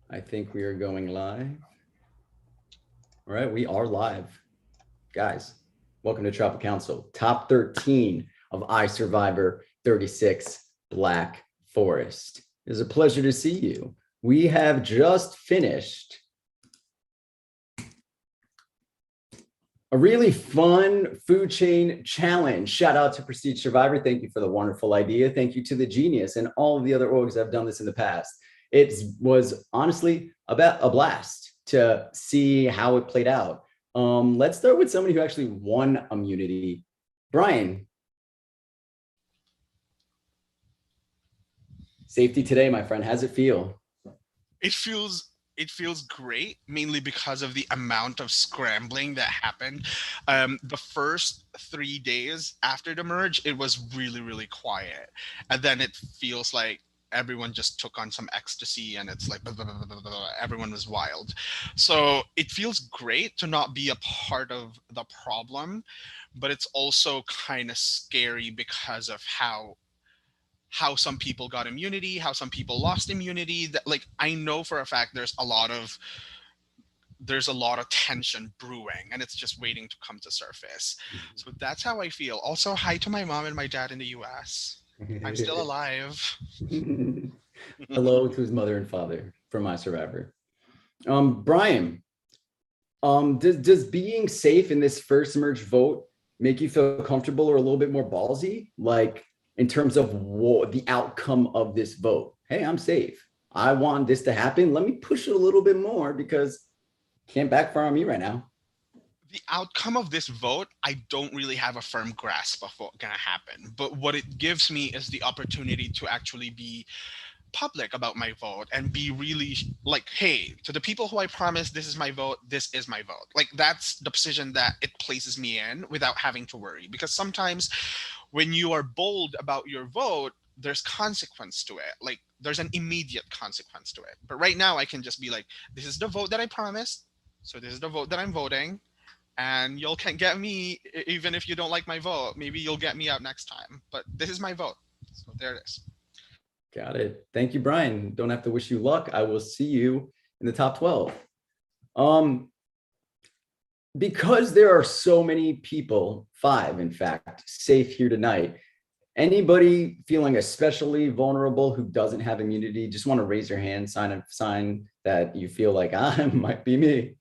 I think we are going live. All right, we are live. Guys, welcome to Tropic Council, top 13 of iSurvivor 36 Black Forest. It is a pleasure to see you. We have just finished a really fun food chain challenge. Shout out to Prestige Survivor. Thank you for the wonderful idea. Thank you to the Genius and all of the other orgs that have done this in the past. It was honestly about a blast to see how it played out. Let's start with somebody who actually won immunity. Brian. Safety today, my friend. How's it feel? It feels great, mainly because of the amount of scrambling that happened. The first 3 days after the merge, it was really, really quiet. And then it feels like everyone just took on some ecstasy and it's like blah, blah, blah, blah, blah, blah, everyone was wild. So it feels great to not be a part of the problem, but it's also kind of scary because of how some people got immunity, how some people lost immunity. That, like, I know for a fact there's a lot of tension brewing and it's just waiting to come to surface. So that's how I feel. Also, hi to my mom and my dad in the US. I'm still alive. Hello to his mother and father from iSurvivor. Brian, does being safe in this first merge vote make you feel comfortable or a little bit more ballsy? Like in terms of the outcome of this vote? Hey, I'm safe. I want this to happen. Let me push it a little bit more because it can't backfire on me right now. The outcome of this vote, I don't really have a firm grasp of what's gonna happen. But what it gives me is the opportunity to actually be public about my vote and be really like, hey, to the people who I promised this is my vote, this is my vote. Like, that's the position that it places me in without having to worry. Because sometimes when you are bold about your vote, there's consequence to it. Like, there's an immediate consequence to it. But right now I can just be like, this is the vote that I promised, so this is the vote that I'm voting, and y'all can get me even if you don't like my vote. Maybe you'll get me out next time, but this is my vote. So there it is. Got it. Thank you, Brian. Don't have to wish you luck. I will see you in the top 12. Because there are so many people, 5 in fact, safe here tonight, anybody feeling especially vulnerable who doesn't have immunity, just want to raise your hand, sign that you feel like I might be me.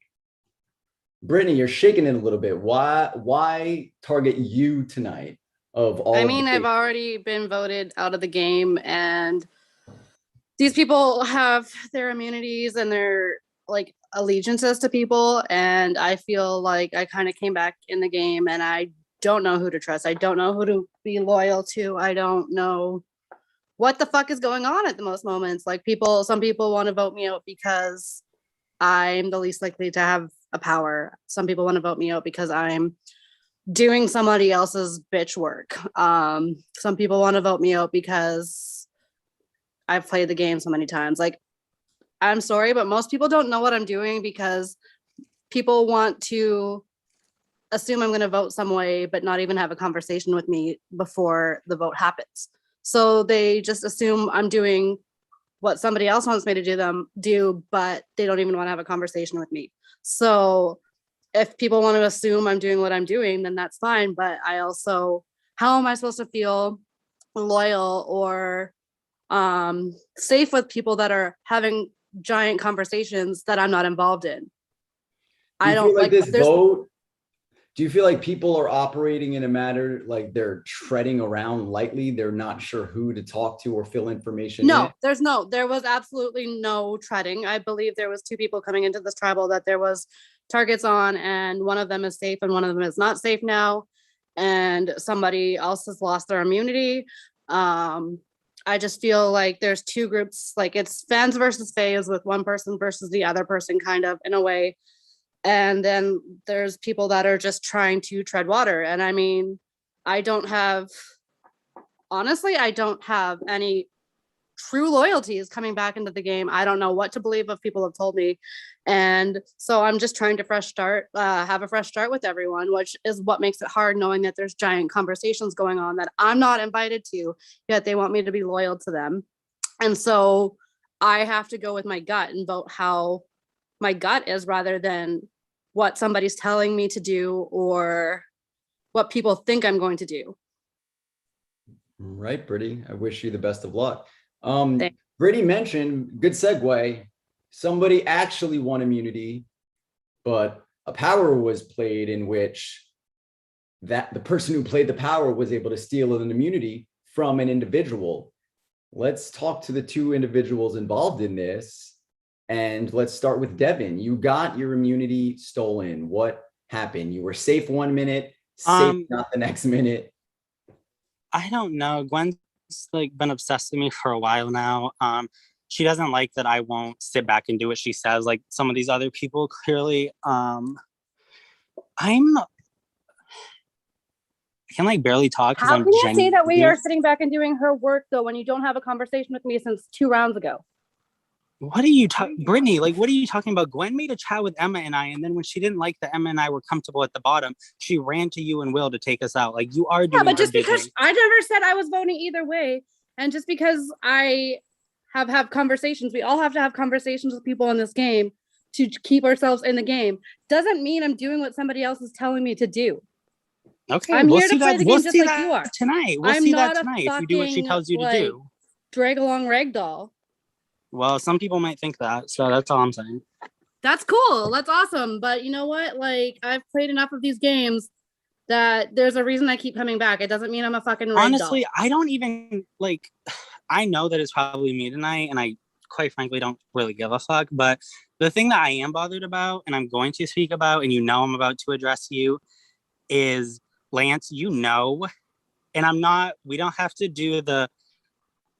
Brittany, you're shaking it a little bit. Why target you tonight of all? I mean, I've already been voted out of the game, and these people have their immunities and their like allegiances to people, and I feel like I kind of came back in the game and I don't know who to trust. I don't know who to be loyal to. I don't know what the fuck is going on at the most moments. Like, some people want to vote me out because I'm the least likely to have a power. Some people want to vote me out because I'm doing somebody else's bitch work. Some people want to vote me out because I've played the game so many times. Like, I'm sorry, but most people don't know what I'm doing because people want to assume I'm going to vote some way, but not even have a conversation with me before the vote happens. So they just assume I'm doing what somebody else wants me to do, but they don't even want to have a conversation with me. So if people want to assume I'm doing what I'm doing, then that's fine. But I also, how am I supposed to feel loyal or safe with people that are having giant conversations that I'm not involved in? I don't like this vote. Do you feel like people are operating in a manner like they're treading around lightly? They're not sure who to talk to or fill information No, in? there was absolutely no treading. I believe there was 2 people coming into this tribal that there was targets on, and one of them is safe and one of them is not safe now. And somebody else has lost their immunity. I just feel like there's 2 groups, like it's fans versus fays with one person versus the other person, kind of, in a way. And then there's people that are just trying to tread water. And I mean, honestly, I don't have any true loyalties coming back into the game. I don't know what to believe of people have told me. And so I'm just trying to have a fresh start with everyone, which is what makes it hard, knowing that there's giant conversations going on that I'm not invited to, yet they want me to be loyal to them. And so I have to go with my gut and vote how my gut is rather than what somebody's telling me to do or what people think I'm going to do. Right, Brittany. I wish you the best of luck. Thanks. Brittany mentioned, good segue, somebody actually won immunity, but a power was played in which that the person who played the power was able to steal an immunity from an individual. Let's talk to the two individuals involved in this. And let's start with Devin. You got your immunity stolen. What happened? You were safe 1 minute, safe not the next minute. I don't know. Gwen's like been obsessed with me for a while now. She doesn't like that I won't sit back and do what she says, like some of these other people clearly. I can like barely talk. How can you say that we are sitting back and doing her work though when you don't have a conversation with me since 2 rounds ago? What are you talking, Brittany? Like, what are you talking about? Gwen made a chat with Emma and I, and then when she didn't like that Emma and I were comfortable at the bottom, she ran to you and Will to take us out. Like, you are doing. Yeah, but just because I never said I was voting either way, and just because I have conversations, we all have to have conversations with people in this game to keep ourselves in the game, doesn't mean I'm doing what somebody else is telling me to do. Okay, I'm here to play the game just like you are. Tonight. We'll see that tonight if you do what she tells you to do. Drag along ragdoll. Well, some people might think that, so that's all I'm saying. That's cool. That's awesome. But you know what? Like, I've played enough of these games that there's a reason I keep coming back. It doesn't mean I'm a fucking ragdoll. Honestly, I don't even, like, I know that it's probably me tonight, and I quite frankly don't really give a fuck, but the thing that I am bothered about, and I'm going to speak about, and you know I'm about to address you, is, Lance, you know, and we don't have to do the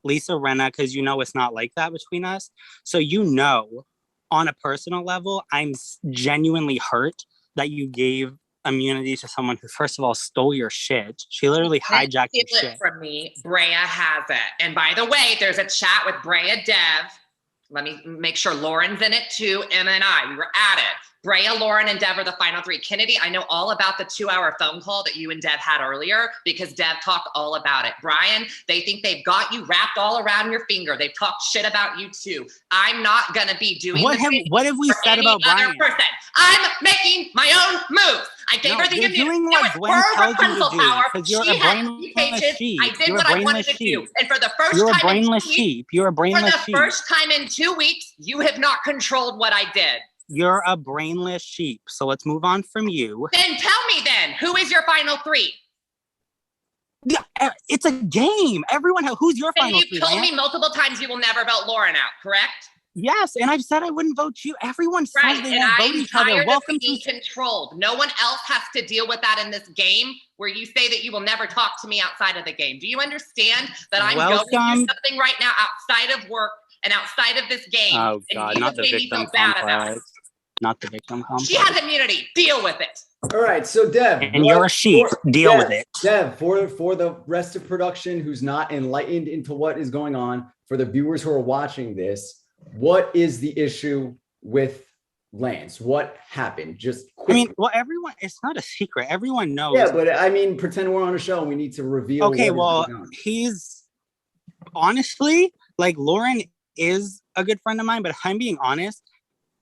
Lisa Rinna, because you know it's not like that between us. So you know, on a personal level, I'm genuinely hurt that you gave immunity to someone who, first of all, stole your shit. She literally hijacked your shit from me. Brea has it. And by the way, there's a chat with Brea Dev. Let me make sure Lauren's in it too. Emma and I, we were at it. Brea, Lauren, and Dev are the final 3. Kennedy, I know all about the 2-hour phone call that you and Dev had earlier because Dev talked all about it. Brian, they think they've got you wrapped all around your finger. They've talked shit about you too. I'm not gonna be doing what have we said about Brian? Person. I'm making my own moves. I gave her the immunity. You're doing what Gwen tells you to do because you're a brainless sheep. I did what I wanted to do. And for the first you're time a brainless sheep. You're a brainless sheep. For the first time in 2 weeks, you have not controlled what I did. You're a brainless sheep. So let's move on from you. Then tell me then, who is your final 3? Yeah, it's a game. Everyone, who's your final 3? And you've told me multiple times you will never vote Lauren out, correct? Yes, and I've said I wouldn't vote you. Everyone says they won't vote each other. Welcome to controlled. No one else has to deal with that in this game where you say that you will never talk to me outside of the game. Do you understand that I'm going through something right now outside of work and outside of this game? Oh God, not the victim complex. Not the victim complex. She has immunity. Deal with it. All right, so Dev. And you're a sheep. Deal with it. Dev, for the rest of production who's not enlightened into what is going on, for the viewers who are watching this, what is the issue with Lance? What happened? Just quickly. I mean, well, everyone, it's not a secret. Everyone knows. Yeah, but I mean, pretend we're on a show and we need to reveal. Okay, well, he's honestly, like, Lauren is a good friend of mine, but if I'm being honest,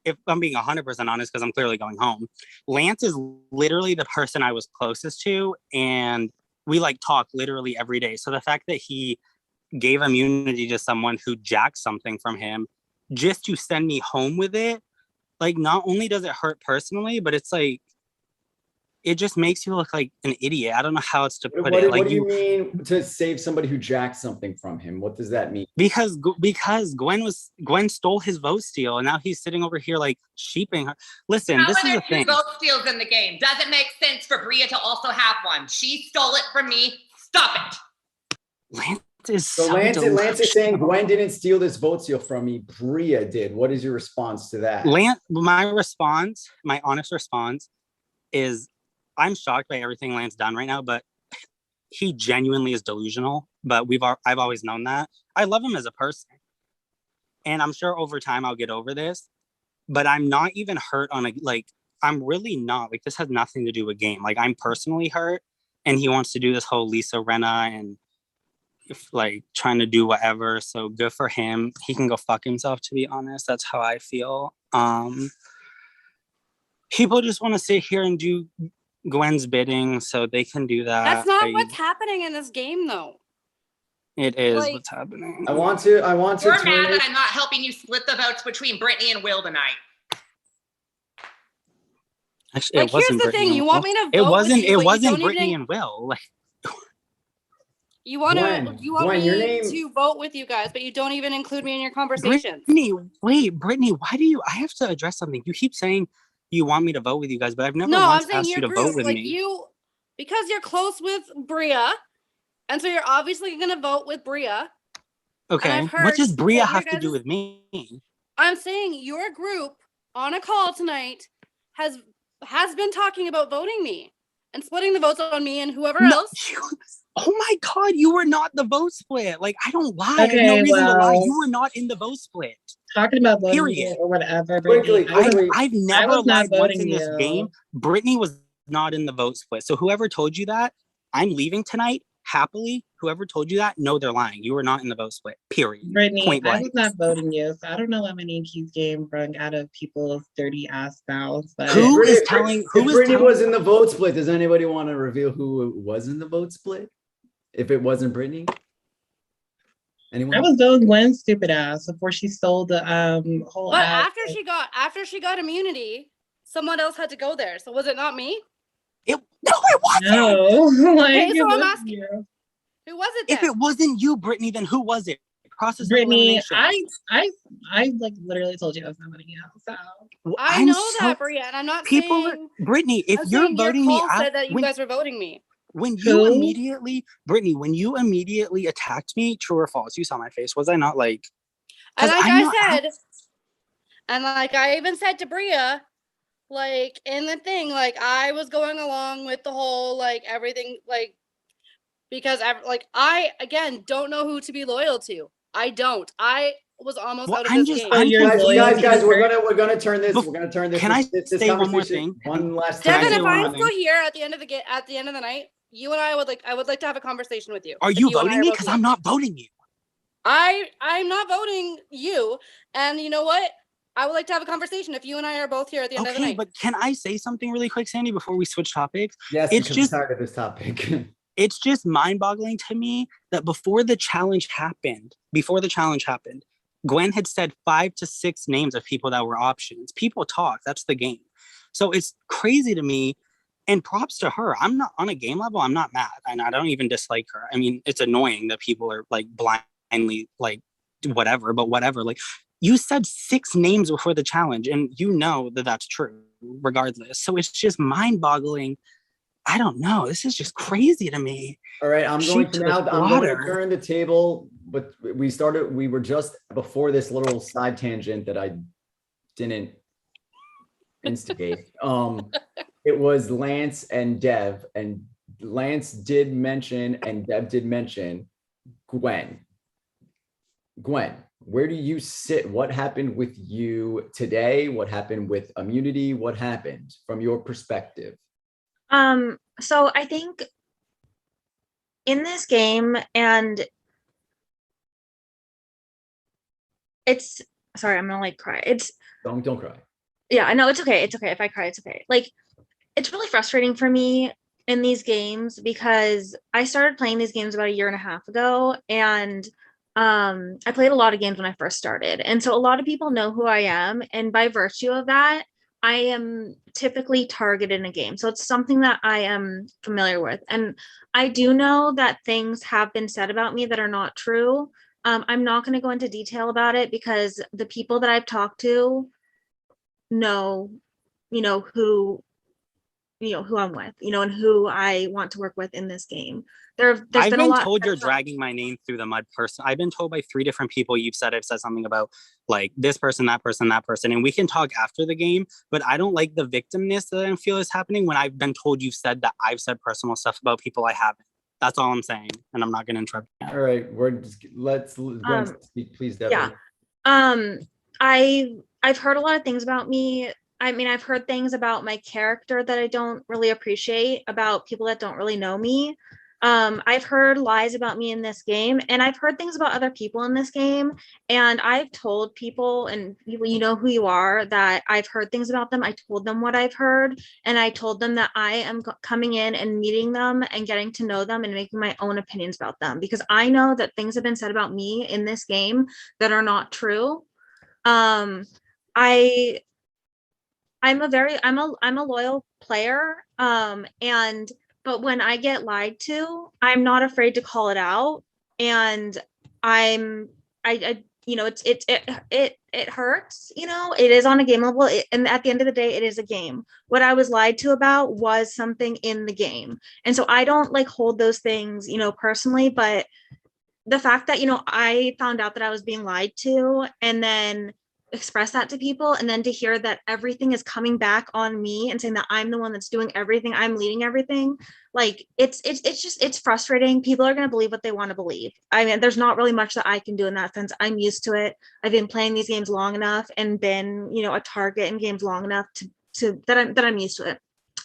if I'm being 100% honest, because I'm clearly going home, Lance is literally the person I was closest to, and we like talk literally every day. So the fact that he gave immunity to someone who jacked something from him just to send me home with it, like, not only does it hurt personally, but it's like, it just makes you look like an idiot. I don't know how else to put it. Like, what do you mean to save somebody who jacked something from him? What does that mean? Because Gwen stole his vote steal, and now he's sitting over here like sheeping her. Listen, how this is the are there thing. 2 vote steals in the game? Doesn't make sense for Brea to also have one. She stole it from me. Stop it. Lance is Lance is saying Gwen didn't steal this vote steal from me. Brea did. What is your response to that? My honest response is, I'm shocked by everything Lance done right now, but he genuinely is delusional. But I've always known that. I love him as a person, and I'm sure over time I'll get over this. But I'm not even hurt on I'm really not. Like, this has nothing to do with game. Like, I'm personally hurt, and he wants to do this whole Lisa Rinna and like trying to do whatever. So good for him. He can go fuck himself, to be honest. That's how I feel. People just want to sit here and do Gwen's bidding, so they can do that. That's not what's happening in this game, though. It is like- what's happening. I want to You're turn mad it. that I'm not helping you split the votes between Brittany and Will tonight. Actually, Like, it wasn't here's the Brittany thing: and you Will. want me to vote It wasn't. with you, It but wasn't you don't Brittany even, and Will. Like, you want Gwen, to. You want Gwen, your me name- to vote with you guys, but you don't even include me in your conversations. Brittany, why do you? I have to address something. You keep saying you want me to vote with you guys, but I've never No, I'm once saying asked you your to vote group, with like me. you, because you're close with Bria, and so you're obviously gonna vote with Bria. Okay, I've heard what does Bria that have your to do guys' with me? I'm saying your group on a call tonight has been talking about voting me and splitting the votes on me and whoever else. Oh my God, you were not the vote split. Like, I don't lie. I have no Okay, reason to lie. well- You were not in the vote split. Talking about voting Period. you or whatever. Quickly, Brittany, quickly. I've never was not lied once in voting this you. game. Brittany was not in the vote split. So whoever told you that, I'm leaving tonight happily. Whoever told you that, no, they're lying. You were not in the vote split. Period. Brittany, Point I blank. was not voting you, so I don't know how many keys game brung out of people's dirty ass mouths. But Who Brittany- is telling? Who if is Brittany telling? was in the vote split, does anybody want to reveal who was in the vote split? If it wasn't Brittany? Anyone? I was voting Gwen's stupid ass before she sold the whole But ass. after she got immunity, someone else had to go there. So was it not me? No, it wasn't. No, like Okay, so it I'm wasn't asking- you. Who was it then? If it wasn't you, Brittany, then who was it? Process of Brittany, elimination. I like literally told you I was not voting you. So Well, I I'm know so- that, Bria, and I'm not People, saying. Brittany, if I'm you're saying voting your me call out, said that you guys were voting me. when you Who? immediately, Brittany, when you immediately attacked me, true or false? You saw my face. Was I not like? And 'Cause like I'm I not said, and like I even said to Bria, like in the thing, like I was going along with the whole like everything, like because I again don't know who to be loyal to. I don't. I was almost Well, out of I'm this just- game. So you're Guys, loyal guys, to guys, the we're group? gonna turn this. Bef- We're gonna turn this. Can I this say one more conversation thing? one last Can I time. Devin, say if one more I'm thing? still here at the end of the night, you and I would like to have a conversation with you. Are If you and I voting are me? both Because here. I'm not voting you. I'm not voting you. And you know what? I would like to have a conversation if you and I are both here at the end of the Okay, night. but can I say something really quick, Sandy, before we switch topics? Yes, It's because just- I'm tired of this topic. It's just mind-boggling to me that before the challenge happened, Gwen had said 5 to 6 names of people that were options. People talk. That's the game. So it's crazy to me. And props to her. I'm not on a game level. I'm not mad, and I don't even dislike her. I mean, it's annoying that people are like blindly like whatever, but whatever. Like, you said 6 names before the challenge, and you know that that's true, regardless. So it's just mind-boggling. I don't know. This is just crazy to me. All right, I'm going Shoot to to now. the I'm going to water. turn the table. But we were just before this little side tangent that I didn't instigate. It was Lance and Dev, and Lance did mention and Dev did mention Gwen. Gwen, where do you sit? What happened with you today? What happened with immunity? What happened from your perspective? So I think in this game, and it's sorry, I'm gonna like cry. Don't cry. Yeah, I know it's okay. It's okay. If I cry, it's okay. Like, it's really frustrating for me in these games because I started playing these games about a year and a half ago, and I played a lot of games when I first started. And so a lot of people know who I am, and by virtue of that, I am typically targeted in a game. So it's something that I am familiar with. And I do know that things have been said about me that are not true. I'm not going to go into detail about it because the people that I've talked to know, who I'm with, and who I want to work with in this game. There's I've been a been lot. told you're dragging my name through the mud person. I've been told by 3 different people I've said something about like this person, that person, that person. And we can talk after the game, but I don't like the victimness that I feel is happening when I've been told you've said that I've said personal stuff about people I haven't. That's all I'm saying. And I'm not going to interrupt you. All right, let's Gwen, speak, please, Deborah. I've heard a lot of things about me. I mean, I've heard things about my character that I don't really appreciate, about people that don't really know me. I've heard lies about me in this game, and I've heard things about other people in this game. And I've told people, and you know who you are, that I've heard things about them. I told them what I've heard, and I told them that I am coming in and meeting them and getting to know them and making my own opinions about them, because I know that things have been said about me in this game that are not true. I I'm a loyal player. But when I get lied to, I'm not afraid to call it out. And I you know, it hurts, you know, it is on a game level. And at the end of the day, it is a game. What I was lied to about was something in the game. And so I don't like hold those things, you know, personally, but the fact that, you know, I found out that I was being lied to and then express that to people, and then to hear that everything is coming back on me and saying that I'm the one that's doing everything, I'm leading everything, like it's frustrating. People are going to believe what they want to believe. I mean, there's not really much that I can do in that sense. I'm used to it. I've been playing these games long enough and been, you know, a target in games long enough to that I'm used to it.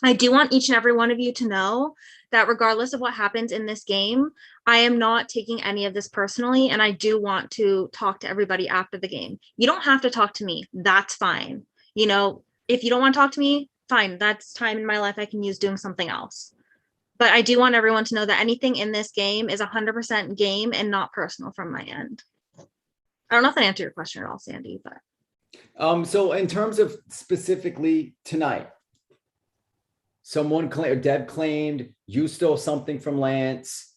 I do want each and every one of you to know that regardless of what happens in this game, I am not taking any of this personally, and I do want to talk to everybody after the game. You don't have to talk to me. That's fine. You know, if you don't want to talk to me, fine. That's time in my life I can use doing something else. But I do want everyone to know that anything in this game is 100% game and not personal from my end. I don't know if that answered your question at all, Sandy, but. So in terms of specifically tonight, Deb claimed you stole something from Lance,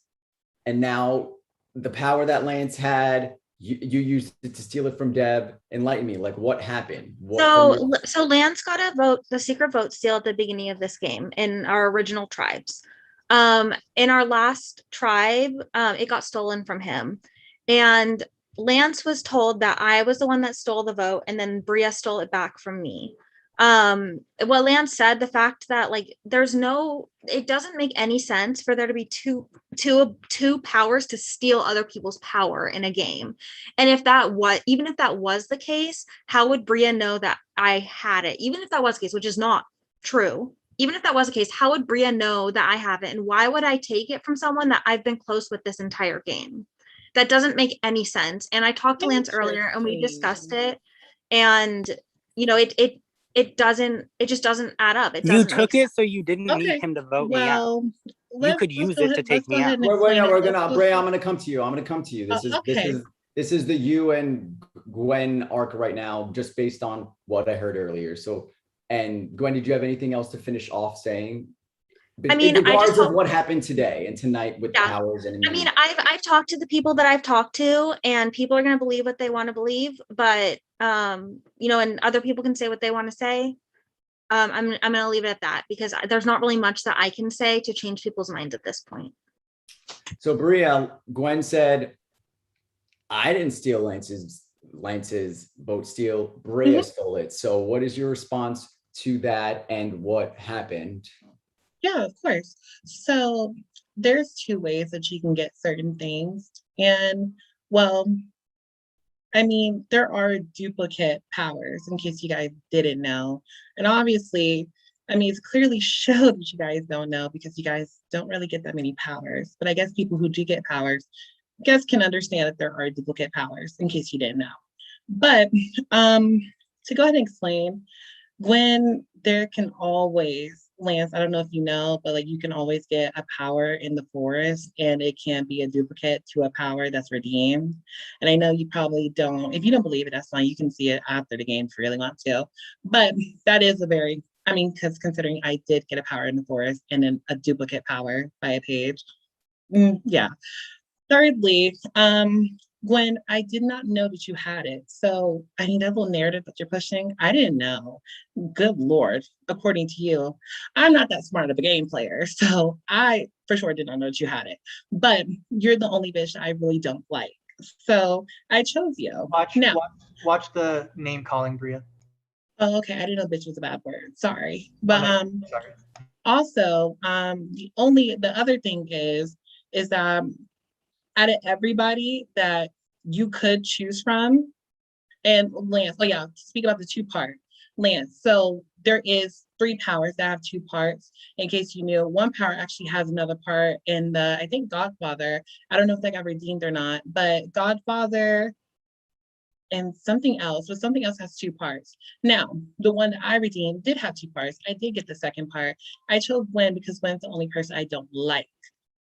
and now the power that Lance had, you used it to steal it from Deb. Enlighten me, like what happened? So Lance got a vote, the secret vote steal at the beginning of this game in our original tribes. In our last tribe, it got stolen from him, and Lance was told that I was the one that stole the vote, and then Bria stole it back from me. What Lance said, the fact that like it doesn't make any sense for there to be two powers to steal other people's power in a game. And even if that was the case, how would Bria know that I had it? Even if that was the case, which is not true. Even if that was the case, how would Bria know that I have it? And why would I take it from someone that I've been close with this entire game? That doesn't make any sense. And I talked to Lance earlier and we discussed it. And you know, it just doesn't add up. You took it so you didn't need him to vote me out. You could use it to take me out. Bray, I'm gonna come to you. This is the you and Gwen arc right now, just based on what I heard earlier. So, and Gwen, did you have anything else to finish off saying? I mean, in regards of what happened today and tonight with powers and. I mean, I've talked to the people that I've talked to, and people are going to believe what they want to believe. But you know, and other people can say what they want to say. I'm going to leave it at that, because there's not really much that I can say to change people's minds at this point. So Bria, Gwen said, I didn't steal Lance's vote steal. Bria stole it. So what is your response to that, and what happened? Yeah, of course. So there's two ways that you can get certain things. And well, I mean, there are duplicate powers, in case you guys didn't know. And obviously, I mean, it's clearly showed that you guys don't know, because you guys don't really get that many powers. But I guess people who do get powers, I guess, can understand that there are duplicate powers, in case you didn't know. But to go ahead and explain, when there can always, Lance, I don't know if you know, but like you can always get a power in the forest, and it can be a duplicate to a power that's redeemed. And I know you probably don't, if you don't believe it, that's fine. You can see it after the game if you really want to. But that is because considering I did get a power in the forest and then a duplicate power by a page. Yeah. Thirdly, Gwen, I did not know that you had it. So I mean, that little narrative that you're pushing, I didn't know. Good Lord, according to you, I'm not that smart of a game player. So I for sure did not know that you had it. But you're the only bitch that I really don't like. So I chose you. Watch the name calling, Bria. Oh, okay. I didn't know bitch was a bad word. Sorry. But sorry. Also, the other thing is that out of everybody that you could choose from, and Lance, speak about the two part. Lance. So there is 3 powers that have 2 parts. In case you knew, one power actually has another part in the, I think, Godfather. I don't know if that got redeemed or not, but Godfather and something else, but something else has 2 parts. Now, the one that I redeemed did have 2 parts. I did get the second part. I chose Gwen because Gwen's the only person I don't like.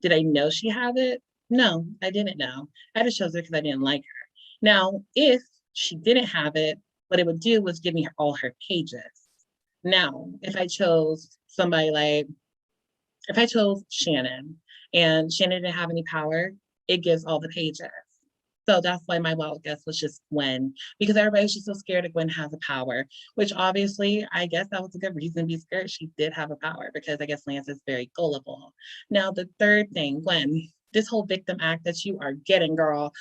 Did I know she had it? No, I didn't know. I just chose her because I didn't like her. Now, if she didn't have it, what it would do was give me all her pages. Now, if I chose somebody like, if I chose Shannon and Shannon didn't have any power, it gives all the pages. So that's why my wild guess was just Gwen, because everybody's just so scared that Gwen has a power, which obviously, I guess that was a good reason to be scared. She did have a power because I guess Lance is very gullible. Now, the third thing, Gwen, this whole victim act that you are getting, girl,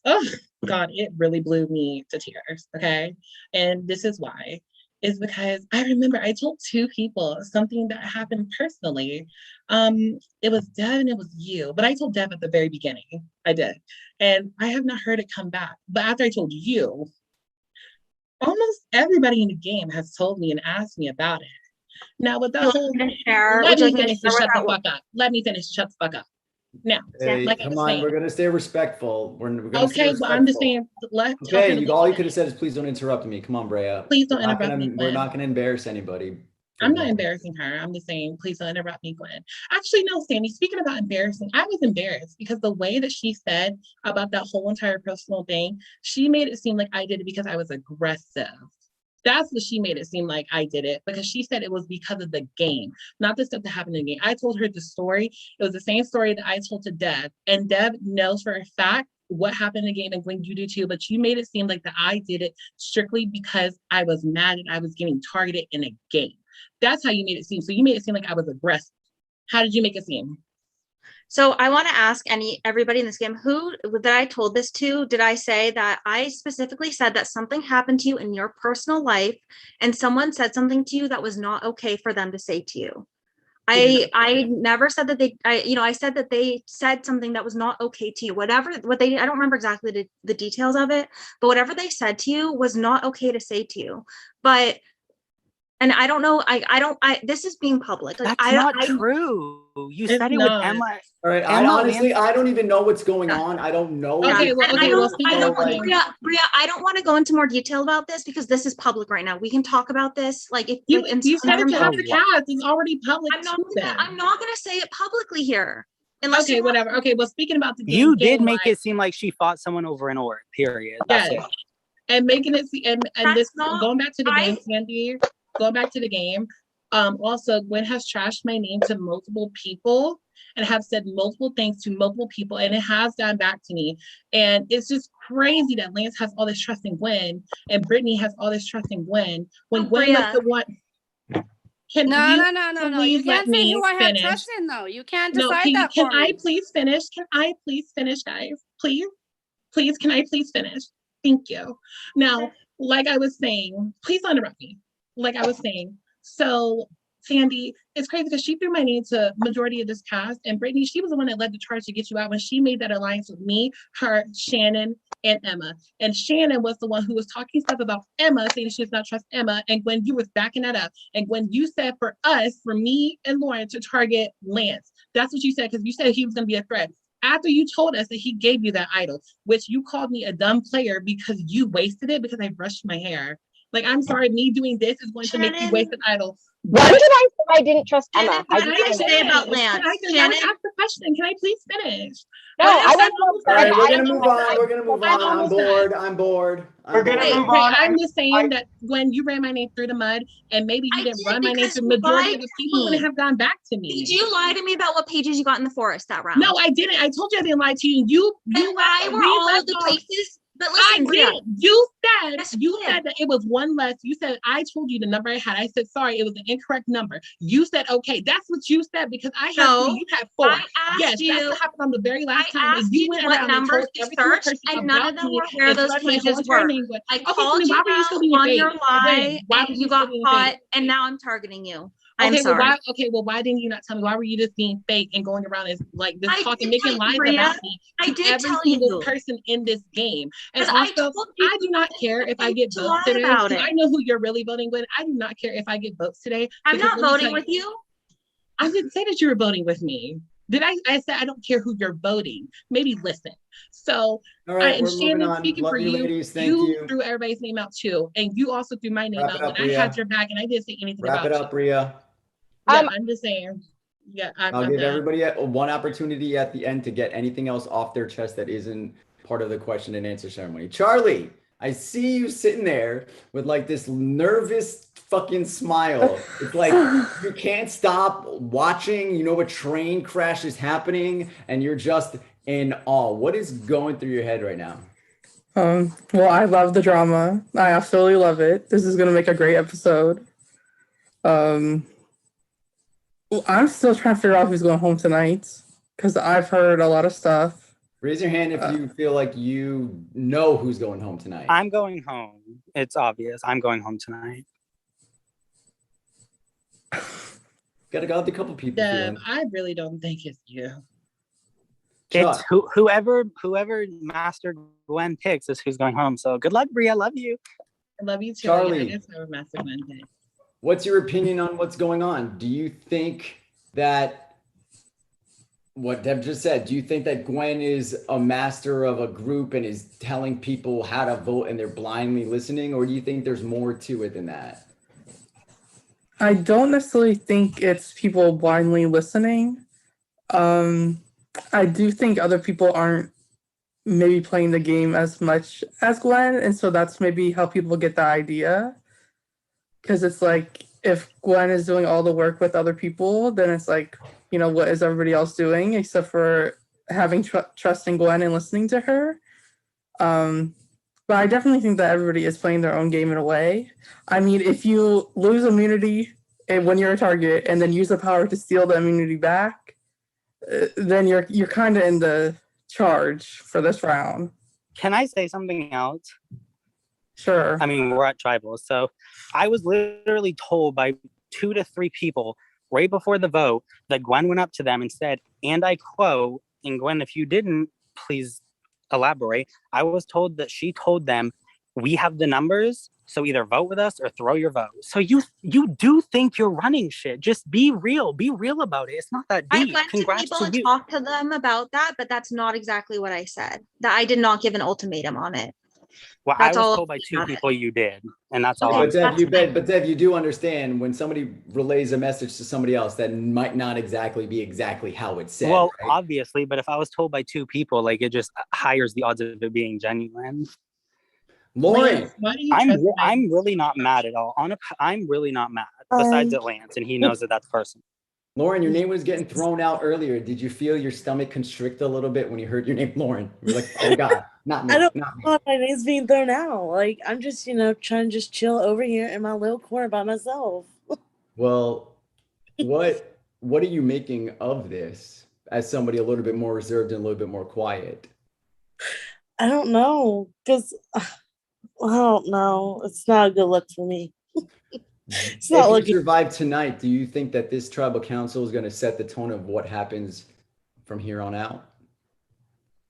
oh God, it really blew me to tears, okay? And this is why. Is because I remember I told 2 people something that happened personally. It was Dev and it was you, but I told Dev at the very beginning. I did. And I have not heard it come back. But after I told you, almost everybody in the game has told me and asked me about it. Now with that whole, let me finish to shut the fuck up. Let me finish to shut the fuck up. Now, Hey, like I come was on, saying, we're gonna stay respectful. We're gonna stay okay, but I'm just respectful. saying, Okay, all you could have said is please don't interrupt me. Come on, Brea. please don't interrupt me, We're Gwen. not gonna embarrass anybody. I'm not embarrassing her. I'm just saying, please don't interrupt me, Gwen. Actually, no, Sandy, speaking about embarrassing, I was embarrassed because the way that she said about that whole entire personal thing, she made it seem like I did it because I was aggressive. That's what she made it seem like I did it, because she said it was because of the game, not the stuff that happened in the game. I told her the story. It was the same story that I told to Deb, and Deb knows for a fact what happened in the game, and Gwen, you do too, but you made it seem like that I did it strictly because I was mad and I was getting targeted in a game. That's how you made it seem. So you made it seem like I was aggressive. How did you make it seem? So I want to ask everybody in this game, who that I told this to, did I say that I specifically said that something happened to you in your personal life and someone said something to you that was not okay for them to say to you? I never said that I said that they said something that was not okay to you. I don't remember exactly the details of it, but whatever they said to you was not okay to say to you. But and I don't know. This is being public. Like, That's not true. You said it not. with Emma. All right, I honestly, I don't even know what's going on. I don't know. Okay, well, Bria, I don't want to go into more detail about this because this is public right now. We can talk about this. Like, if you said it to the cast, it's already public. I'm not going to say it publicly here. Okay, whatever. Okay, well, speaking about the game, you did make it seem like she fought someone over an orc. Period. That's it. And making it and this going back to the game, Sandy. Going back to the game, also Gwen has trashed my name to multiple people and have said multiple things to multiple people, and it has gone back to me. And it's just crazy that Lance has all this trust in Gwen and Brittany has all this trust in Gwen when Gwen was the one. No. You can't say who I have trust in, though. You can't decide that for me. Can I please finish? Can I please finish, guys? Please, can I please finish? Thank you. Now, like I was saying, please don't interrupt me. Like I was saying, so Sandy, it's crazy because she threw my name to majority of this cast, and Brittany, she was the one that led the charge to get you out when she made that alliance with me, her, Shannon, and Emma. And Shannon was the one who was talking stuff about Emma, saying she does not trust Emma, and Gwen, you was backing that up. And Gwen, you said for us, for me and Lauren, to target Lance. That's what you said, because you said he was going to be a threat. After you told us that he gave you that idol, which you called me a dumb player because you wasted it because I brushed my hair. Like, I'm sorry, me doing this is going to make you waste an idol. When did I say I didn't trust Emma? What did I say about Lance? Can I ask the question? Can I please finish? No, I wasn't. All right, we're gonna move on. We're gonna move on. I'm bored. We're gonna move on. I'm just saying that when you ran my name through the mud, and maybe you didn't run my name through, majority of the people wouldn't have gone back to me. Did you lie to me about what pages you got in the forest that round? No, I didn't. I told you I didn't lie to you. You why were all of the places? But listen, Bria, you said that it was one less. You said I told you the number I had. I said sorry, it was an incorrect number. You said okay. That's what you said because I had three, you had four. Yes, that's what happened on the very last time. And you went what numbers to search, and none of them were where those pages were. I called you out on your lie, and you got caught, and now I'm targeting you. I'm Okay, well, sorry. why didn't you not tell me? Why were you just being fake and going around as like this I talking, did tell making lies you, Bria. about me I to did every tell single you. person in this game? And 'Cause I also, told I people do not care if I get to votes lie today. about Because it. I know who you're really voting with. I do not care if I get votes today. I'm because not let me voting tell with you. I didn't say that you were voting with me. Did I? I said I don't care who you're voting. Maybe listen. So, All right, and we're moving Shannon, on. speaking for Love you, you, ladies. Thank you you. threw everybody's name out too, and you also threw my name Wrap out it up, when I had Rhea. your back, and I didn't say anything Wrap about it up, Rhea. you. Yeah, Um, I'm just saying. Yeah, I'll I'm give done. everybody one opportunity at the end to get anything else off their chest that isn't part of the question and answer ceremony. Charlie, I see you sitting there with like this nervous fucking smile. It's like you can't stop watching, you know, a train crash is happening and you're just in awe. What is going through your head right now? Well, I love the drama. I absolutely love it. This is gonna make a great episode. Well, I'm still trying to figure out who's going home tonight because I've heard a lot of stuff. Raise your hand if you feel like you know who's going home tonight. I'm going home. It's obvious. I'm going home tonight. Got a couple people Deb, feeling. I really don't think it's you. It's Chuck, whoever Master Gwen picks is who's going home. So good luck, Bria. Love you. I love you too. Charlie. Yeah, I just have a massive Monday. what's your opinion on what's going on? Do you think that what Deb just said, do you think that Gwen is a master of a group and is telling people how to vote and they're blindly listening? Or do you think there's more to it than that? I don't necessarily think it's people blindly listening. I do think other people aren't maybe playing the game as much as Gwen, and so that's maybe how people get the idea. Because it's like if Gwen is doing all the work with other people, then it's like, you know, what is everybody else doing except for having trust in Gwen and listening to her? But I definitely think that everybody is playing their own game in a way. I mean, if you lose immunity when you're a target and then use the power to steal the immunity back, then you're kind of in the charge for this round. Can I say something else? Sure. I mean, we're at tribal, so I was literally told by 2 to 3 people right before the vote that Gwen went up to them and said, and I quote, and Gwen, if you didn't, please elaborate. I was told that she told them, we have the numbers, so either vote with us or throw your vote. So you do think you're running shit. Just be real about it. It's not that I deep. went Congrats to people and you. talked to them about that, but that's not exactly what I said. That I did not give an ultimatum on it. Well, That's I was all told by 2 about it. people you did, and that's all. Okay, I'm But Dev, that's fine. you do understand when somebody relays a message to somebody else that might not exactly be exactly how it's said. Well, right? obviously, but if I was told by 2 people, like it just higher the odds of it being genuine. Lauren, Lance, why do you I'm trust my- really not mad at all. I'm really not mad. Besides at Lance, and he knows that that's personal. Lauren, your name was getting thrown out earlier. Did you feel your stomach constrict a little bit when you heard your name, Lauren? You were like, oh God, not me, I don't not me. know if my name's being thrown out. Like I'm just, trying to just chill over here in my little corner by myself. Well, what are you making of this as somebody a little bit more reserved and a little bit more quiet? I don't know, because I don't know. It's not a good look for me. It's not If you looking. survive tonight, do you think that this tribal council is going to set the tone of what happens from here on out?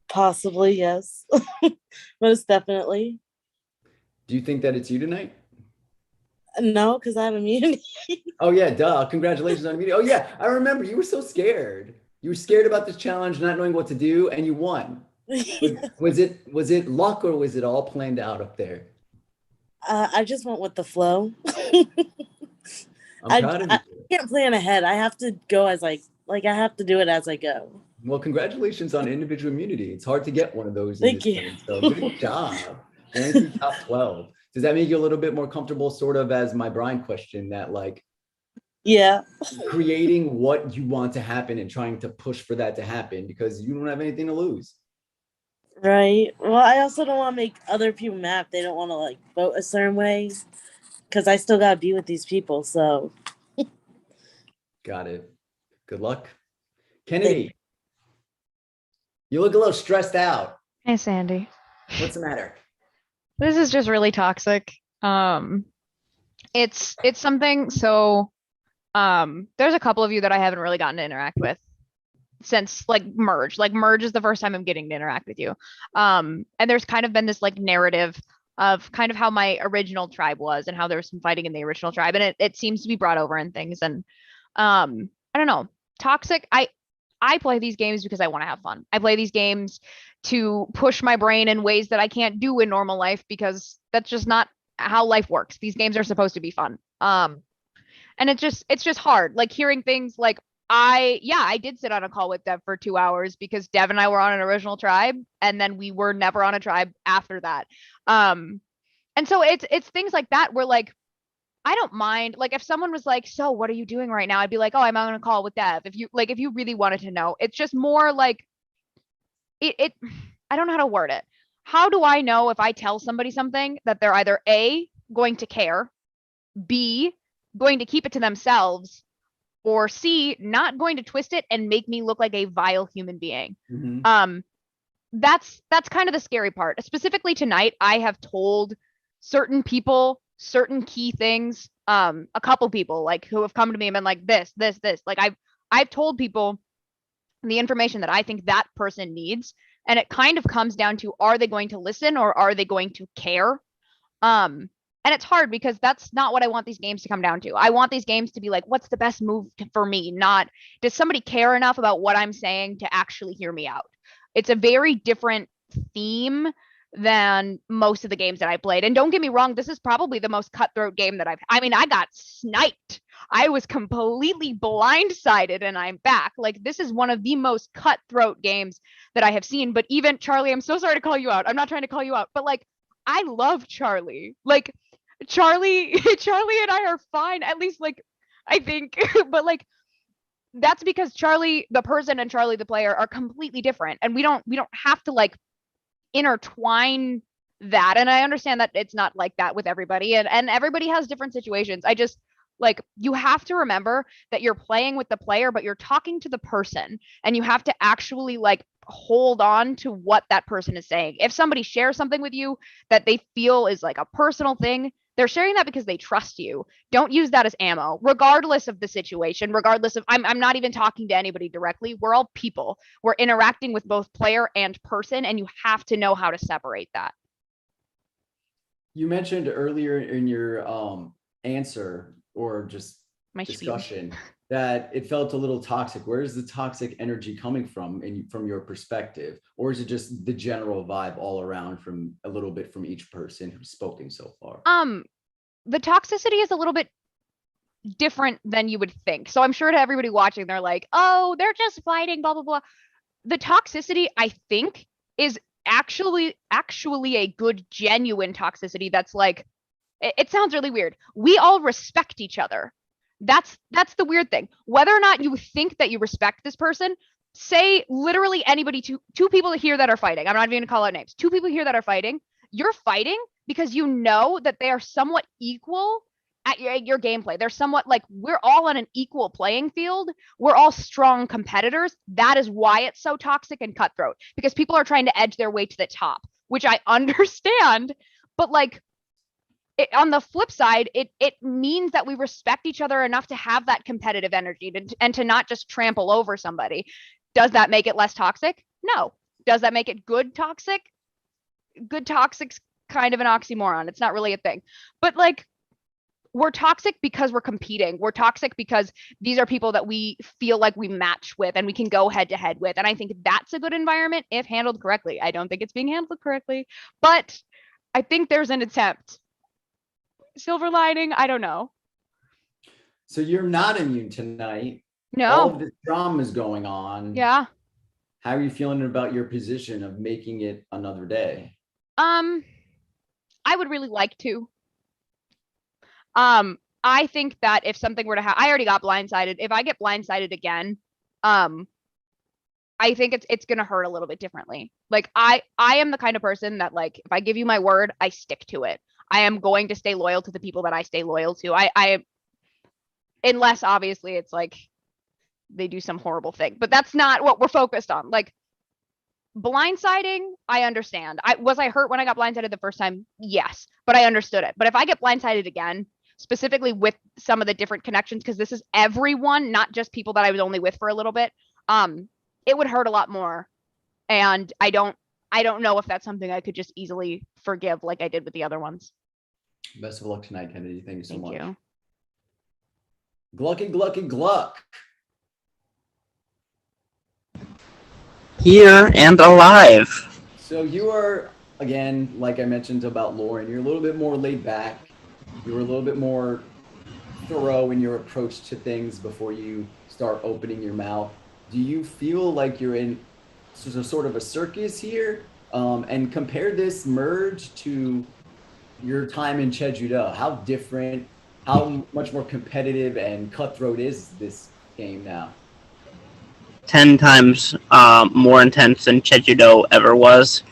Possibly, yes. Most definitely. Do you think that it's you tonight? No, because I have immunity. Oh yeah, duh. Congratulations on meeting. Oh yeah, I remember you were so scared. You were scared about this challenge, not knowing what to do, and you won. Was it luck or was it all planned out up there? I just went with the flow. I'm proud of you. I can't plan ahead. I have to go as I have to do it as I go. Well, congratulations on individual immunity. It's hard to get one of those. Thank you. Game, so good job. Guaranteed top 12. Does that make you a little bit more comfortable, sort of as my Brian question, that like, yeah, creating what you want to happen and trying to push for that to happen because you don't have anything to lose. right. Well, I also don't want to make other people mad if they don't want to like vote a certain way, because I still gotta be with these people. So Got it. Good luck. Kennedy, you look a little stressed out. Hey, Sandy. What's the matter? This is just really toxic. It's something. So There's a couple of you that I haven't really gotten to interact with since like merge. Like merge is the first time I'm getting to interact with you. And there's kind of been this like narrative of kind of how my original tribe was and how there was some fighting in the original tribe, and it seems to be brought over in things. And I don't know. Toxic. I play these games because I want to have fun. I play these games to push my brain in ways that I can't do in normal life because that's just not how life works. These games are supposed to be fun. And it's just hard. Like hearing things like I did sit on a call with Dev for 2 hours because Dev and I were on an original tribe and then we were never on a tribe after that. And so it's things like that where like I don't mind. Like if someone was like, "So what are you doing right now?" I'd be like, "Oh, I'm on a call with Dev." If you really wanted to know, it's just more like it I don't know how to word it. How do I know if I tell somebody something that they're either A, going to care, B, going to keep it to themselves, or C, not going to twist it and make me look like a vile human being? That's kind of the scary part. Specifically tonight, I have told certain people certain key things. A couple people like who have come to me and been like this. Like I've told people the information that I think that person needs, and it kind of comes down to, are they going to listen or are they going to care? And it's hard because that's not what I want these games to come down to. I want these games to be like, what's the best move for me? Not, does somebody care enough about what I'm saying to actually hear me out? It's a very different theme than most of the games that I played. And don't get me wrong, this is probably the most cutthroat game that I got sniped. I was completely blindsided and I'm back. Like this is one of the most cutthroat games that I have seen. But even Charlie, I'm so sorry to call you out. I'm not trying to call you out, but like I love Charlie. Like Charlie and I are fine, at least like I think. But like that's because Charlie the person and Charlie the player are completely different, and we don't have to like intertwine that. And I understand that it's not like that with everybody, and everybody has different situations. I just like, you have to remember that you're playing with the player, but you're talking to the person, and you have to actually like hold on to what that person is saying. If somebody shares something with you that they feel is like a personal thing, they're sharing that because they trust you. Don't use that as ammo, regardless of the situation, regardless of, I'm not even talking to anybody directly. We're all people. We're interacting with both player and person, and you have to know how to separate that. You mentioned earlier in your answer or just My discussion that it felt a little toxic. Where is the toxic energy coming from from your perspective? Or is it just the general vibe all around from a little bit from each person who's spoken so far? The toxicity is a little bit different than you would think. So I'm sure to everybody watching, they're like, oh, they're just fighting, blah, blah, blah. The toxicity, I think, is actually a good, genuine toxicity that's like, it sounds really weird. We all respect each other. That's the weird thing. Whether or not you think that you respect this person, say literally anybody, two people here that are fighting. I'm not even gonna call out names. Two people here that are fighting. You're fighting because you know that they are somewhat equal at your gameplay. They're somewhat like, we're all on an equal playing field. We're all strong competitors. That is why it's so toxic and cutthroat, because people are trying to edge their way to the top, which I understand. But like, on the flip side, it means that we respect each other enough to have that competitive energy and to not just trample over somebody. Does that make it less toxic? No. Does that make it good toxic? Good toxic's kind of an oxymoron. It's not really a thing. But like, we're toxic because we're competing. We're toxic because these are people that we feel like we match with and we can go head to head with. And I think that's a good environment if handled correctly. I don't think it's being handled correctly, but I think there's an attempt. Silver lining, I don't know. So you're not immune tonight. No. All of this drama is going on. Yeah. How are you feeling about your position of making it another day? I would really like to. I think that if something were to happen, I already got blindsided. If I get blindsided again, I think it's gonna hurt a little bit differently. Like I am the kind of person that like, if I give you my word, I stick to it. I am going to stay loyal to the people that I stay loyal to. I unless obviously it's like they do some horrible thing, but that's not what we're focused on. Like blindsiding, I understand. Was I hurt when I got blindsided the first time? Yes, but I understood it. But if I get blindsided again, specifically with some of the different connections, because this is everyone, not just people that I was only with for a little bit, it would hurt a lot more. And I don't know if that's something I could just easily forgive like I did with the other ones. Best of luck tonight, Kennedy. Thank you so much. You. Glucky, Glucky, Gluck. Here and alive. So you are, again, like I mentioned about Lauren, you're a little bit more laid back. You're a little bit more thorough in your approach to things before you start opening your mouth. Do you feel like you're in sort of a circus here? And compare this merge to your time in Jeju-do. How different, how much more competitive and cutthroat is this game now? 10 times more intense than Jeju-do ever was.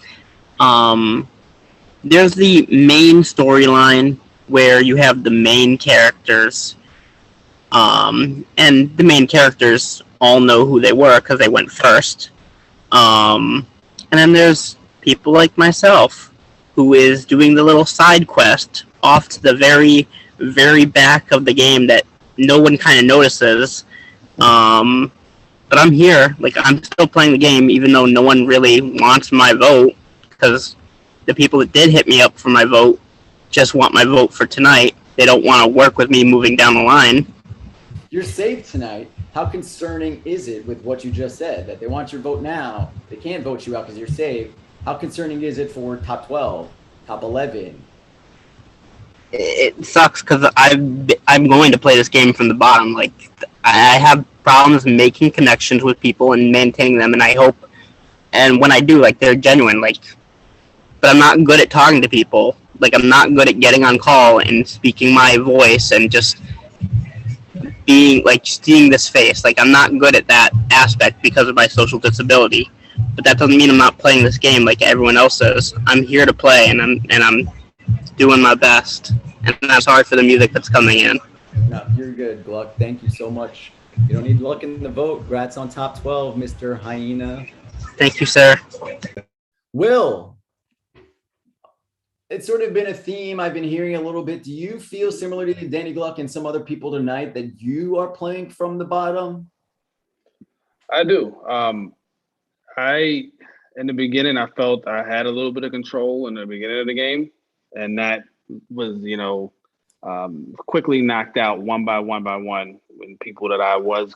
There's the main storyline where you have the main characters, and the main characters all know who they were because they went first. And then there's people like myself, who is doing the little side quest off to the very, very back of the game that no one kind of notices. But I'm here, like, I'm still playing the game, even though no one really wants my vote, because the people that did hit me up for my vote just want my vote for tonight. They don't want to work with me moving down the line. You're safe tonight. How concerning is it with what you just said, that they want your vote now, they can't vote you out because you're safe? How concerning is it for top 12, top 11? It sucks because I'm going to play this game from the bottom. Like, I have problems making connections with people and maintaining them, and I hope, and when I do, like, they're genuine, like, but I'm not good at talking to people. Like, I'm not good at getting on call and speaking my voice and just being, like, seeing this face. Like, I'm not good at that aspect because of my social disability. But that doesn't mean I'm not playing this game like everyone else is. I'm here to play, and I'm doing my best. And I'm sorry for the music that's coming in. No, you're good, Gluck. Thank you so much. You don't need luck in the vote. Grats on top 12, Mr. Hyena. Thank you, sir. Will, it's sort of been a theme I've been hearing a little bit. Do you feel similar to Danny Gluck and some other people tonight that you are playing from the bottom? I do. In the beginning, I felt I had a little bit of control in the beginning of the game, and that was, quickly knocked out one by one when people that I was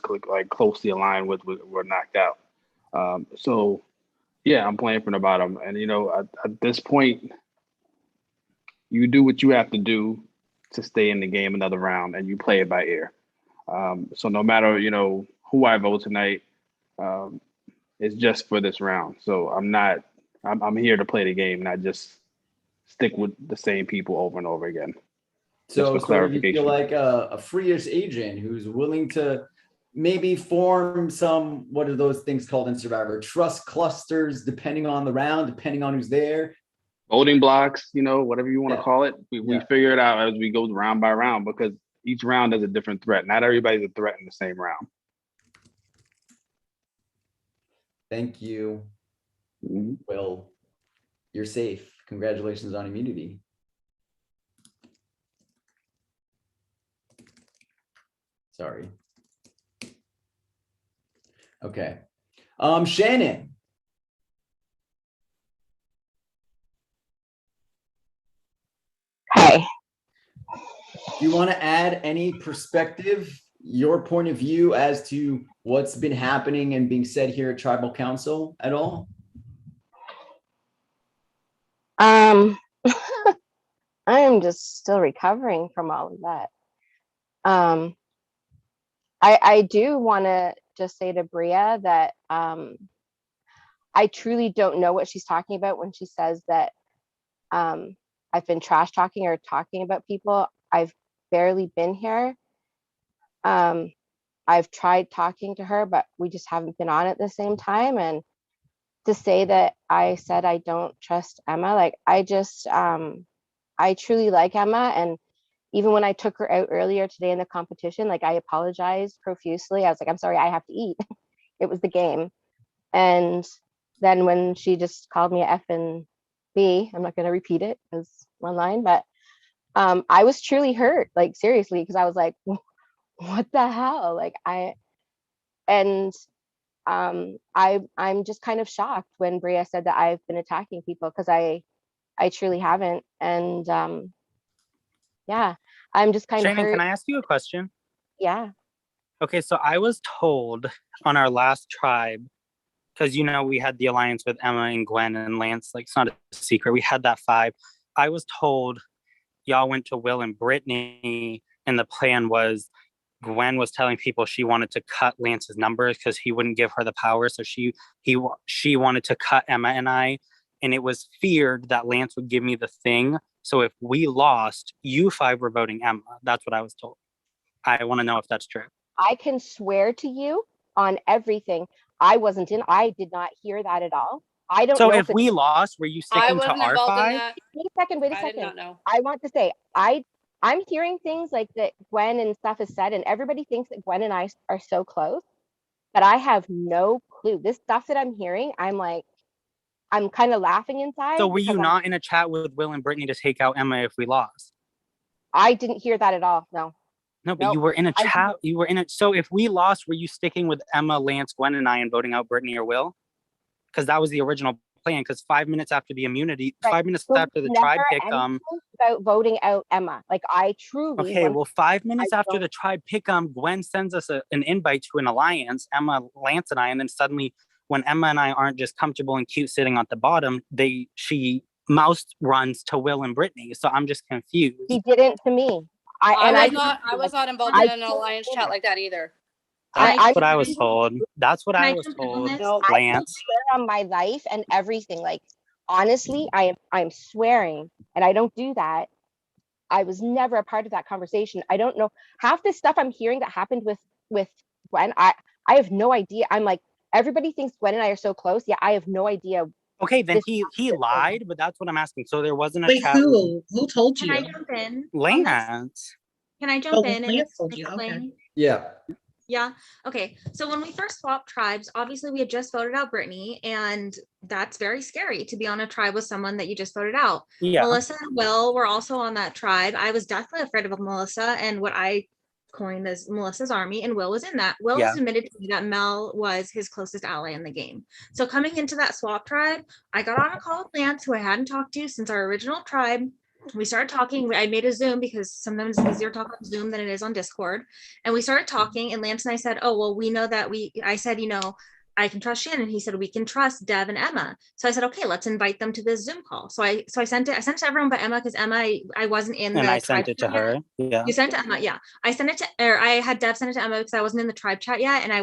closely aligned with were knocked out. So, yeah, I'm playing from the bottom, and at this point, you do what you have to do to stay in the game another round, and you play it by ear. So no matter who I vote tonight, it's just for this round. So I'm here to play the game, not just stick with the same people over and over again. So you feel like a free-ish agent who's willing to maybe form some, what are those things called in Survivor? Trust clusters, depending on the round, depending on who's there. Voting blocks, whatever you want to call it. We figure it out as we go round by round, because each round is a different threat. Not everybody's a threat in the same round. Thank you, Will. You're safe. Congratulations on immunity. Sorry. Okay. Shannon. Hey. Do you want to add any perspective, your point of view as to what's been happening and being said here at Tribal Council at all? I am just still recovering from all of that. I do want to just say to Bria that I truly don't know what she's talking about when she says that I've been trash talking or talking about people. I've barely been here. I've tried talking to her, but we just haven't been on at the same time. And to say that I said I don't trust Emma, like I truly like Emma. And even when I took her out earlier today in the competition, like I apologized profusely. I was like, I'm sorry, I have to eat. It was the game. And then when she just called me a F and B, I'm not going to repeat it as one line, but I was truly hurt, like seriously, because I was like, what the hell? Like I'm just kind of shocked when Bria said that I've been attacking people, because I truly haven't. And yeah, I'm just kind of Shannon, hurt. can I ask you a question? Yeah. Okay, so I was told on our last tribe, because we had the alliance with Emma and Gwen and Lance, like it's not a secret. We had that 5. I was told y'all went to Will and Brittany, and the plan was Gwen was telling people she wanted to cut Lance's numbers because he wouldn't give her the power. So she wanted to cut Emma and I, and it was feared that Lance would give me the thing. So if we lost, you 5 were voting Emma. That's what I was told. I want to know if that's true. I can swear to you on everything. I did not hear that at all. I don't know. So if we lost, were you I sticking to wasn't our involved in 5? that. Wait a second. I did not know. I want to say, I'm hearing things like that Gwen and stuff is said, and everybody thinks that Gwen and I are so close, but I have no clue. This stuff that I'm hearing, I'm kind of laughing inside. So were you not in a chat with Will and Brittany to take out Emma if we lost? I didn't hear that at all. No. No, but you were in a chat. You were in it. So if we lost, were you sticking with Emma, Lance, Gwen, and I and voting out Brittany or Will? Because that was the original plan. Because 5 minutes after the immunity, Right. 5 minutes So after the never tribe pick, anything about voting out Emma. Like I truly. Okay, well, 5 minutes after the tribe pick, Gwen sends us an invite to an alliance, Emma, Lance, and I, and then suddenly, when Emma and I aren't just comfortable and cute sitting at the bottom, she mouse runs to Will and Brittany. So I'm just confused. He didn't to me. I was not involved in an alliance chat like that either. That's what I was told. That's what I was told. Lance. I swear on my life and everything. Like honestly, I'm swearing, and I don't do that. I was never a part of that conversation. I don't know half this stuff I'm hearing that happened with Gwen. I have no idea. I'm like, everybody thinks Gwen and I are so close. Yeah, I have no idea. Okay, then he lied, but that's what I'm asking. So there wasn't a Wait, chat. who told you? Can I jump in? Lance. Can I jump in and Lance told you. explain? Okay. Yeah. Yeah. Okay. So when we first swapped tribes, obviously we had just voted out Brittany, and that's very scary to be on a tribe with someone that you just voted out. Yeah. Melissa and Will were also on that tribe. I was definitely afraid of Melissa and what I coined as Melissa's army, and Will was in that. Will has admitted to me that Mel was his closest ally in the game. So coming into that swap tribe, I got on a call with Lance, who I hadn't talked to since our original tribe. We started talking. I made a Zoom because sometimes it's easier to talk on Zoom than it is on Discord. And we started talking, and Lance and I said, oh, well, we know that I said, I can trust Shannon. He said, we can trust Dev and Emma. So I said, okay, let's invite them to this Zoom call. So I sent it to everyone but Emma, because Emma, I wasn't in and the I sent it to her. Yeah. You sent it to Emma. Yeah. I had Dev send it to Emma because I wasn't in the tribe chat yet. And I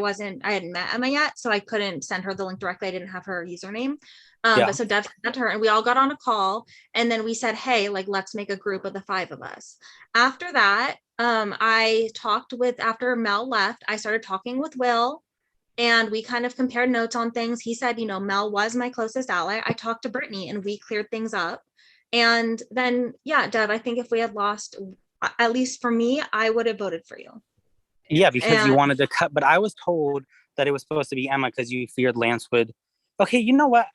hadn't met Emma yet. So I couldn't send her the link directly. I didn't have her username. But so Dev sent that to her, and we all got on a call, and then we said, hey, like, let's make a group of the 5 of us. After that, after Mel left, I started talking with Will, and we kind of compared notes on things. He said, Mel was my closest ally. I talked to Brittany, and we cleared things up. And then, yeah, Dev, I think if we had lost, at least for me, I would have voted for you. Yeah, because you wanted to cut, but I was told that it was supposed to be Emma because you feared Lance would. Okay, you know what?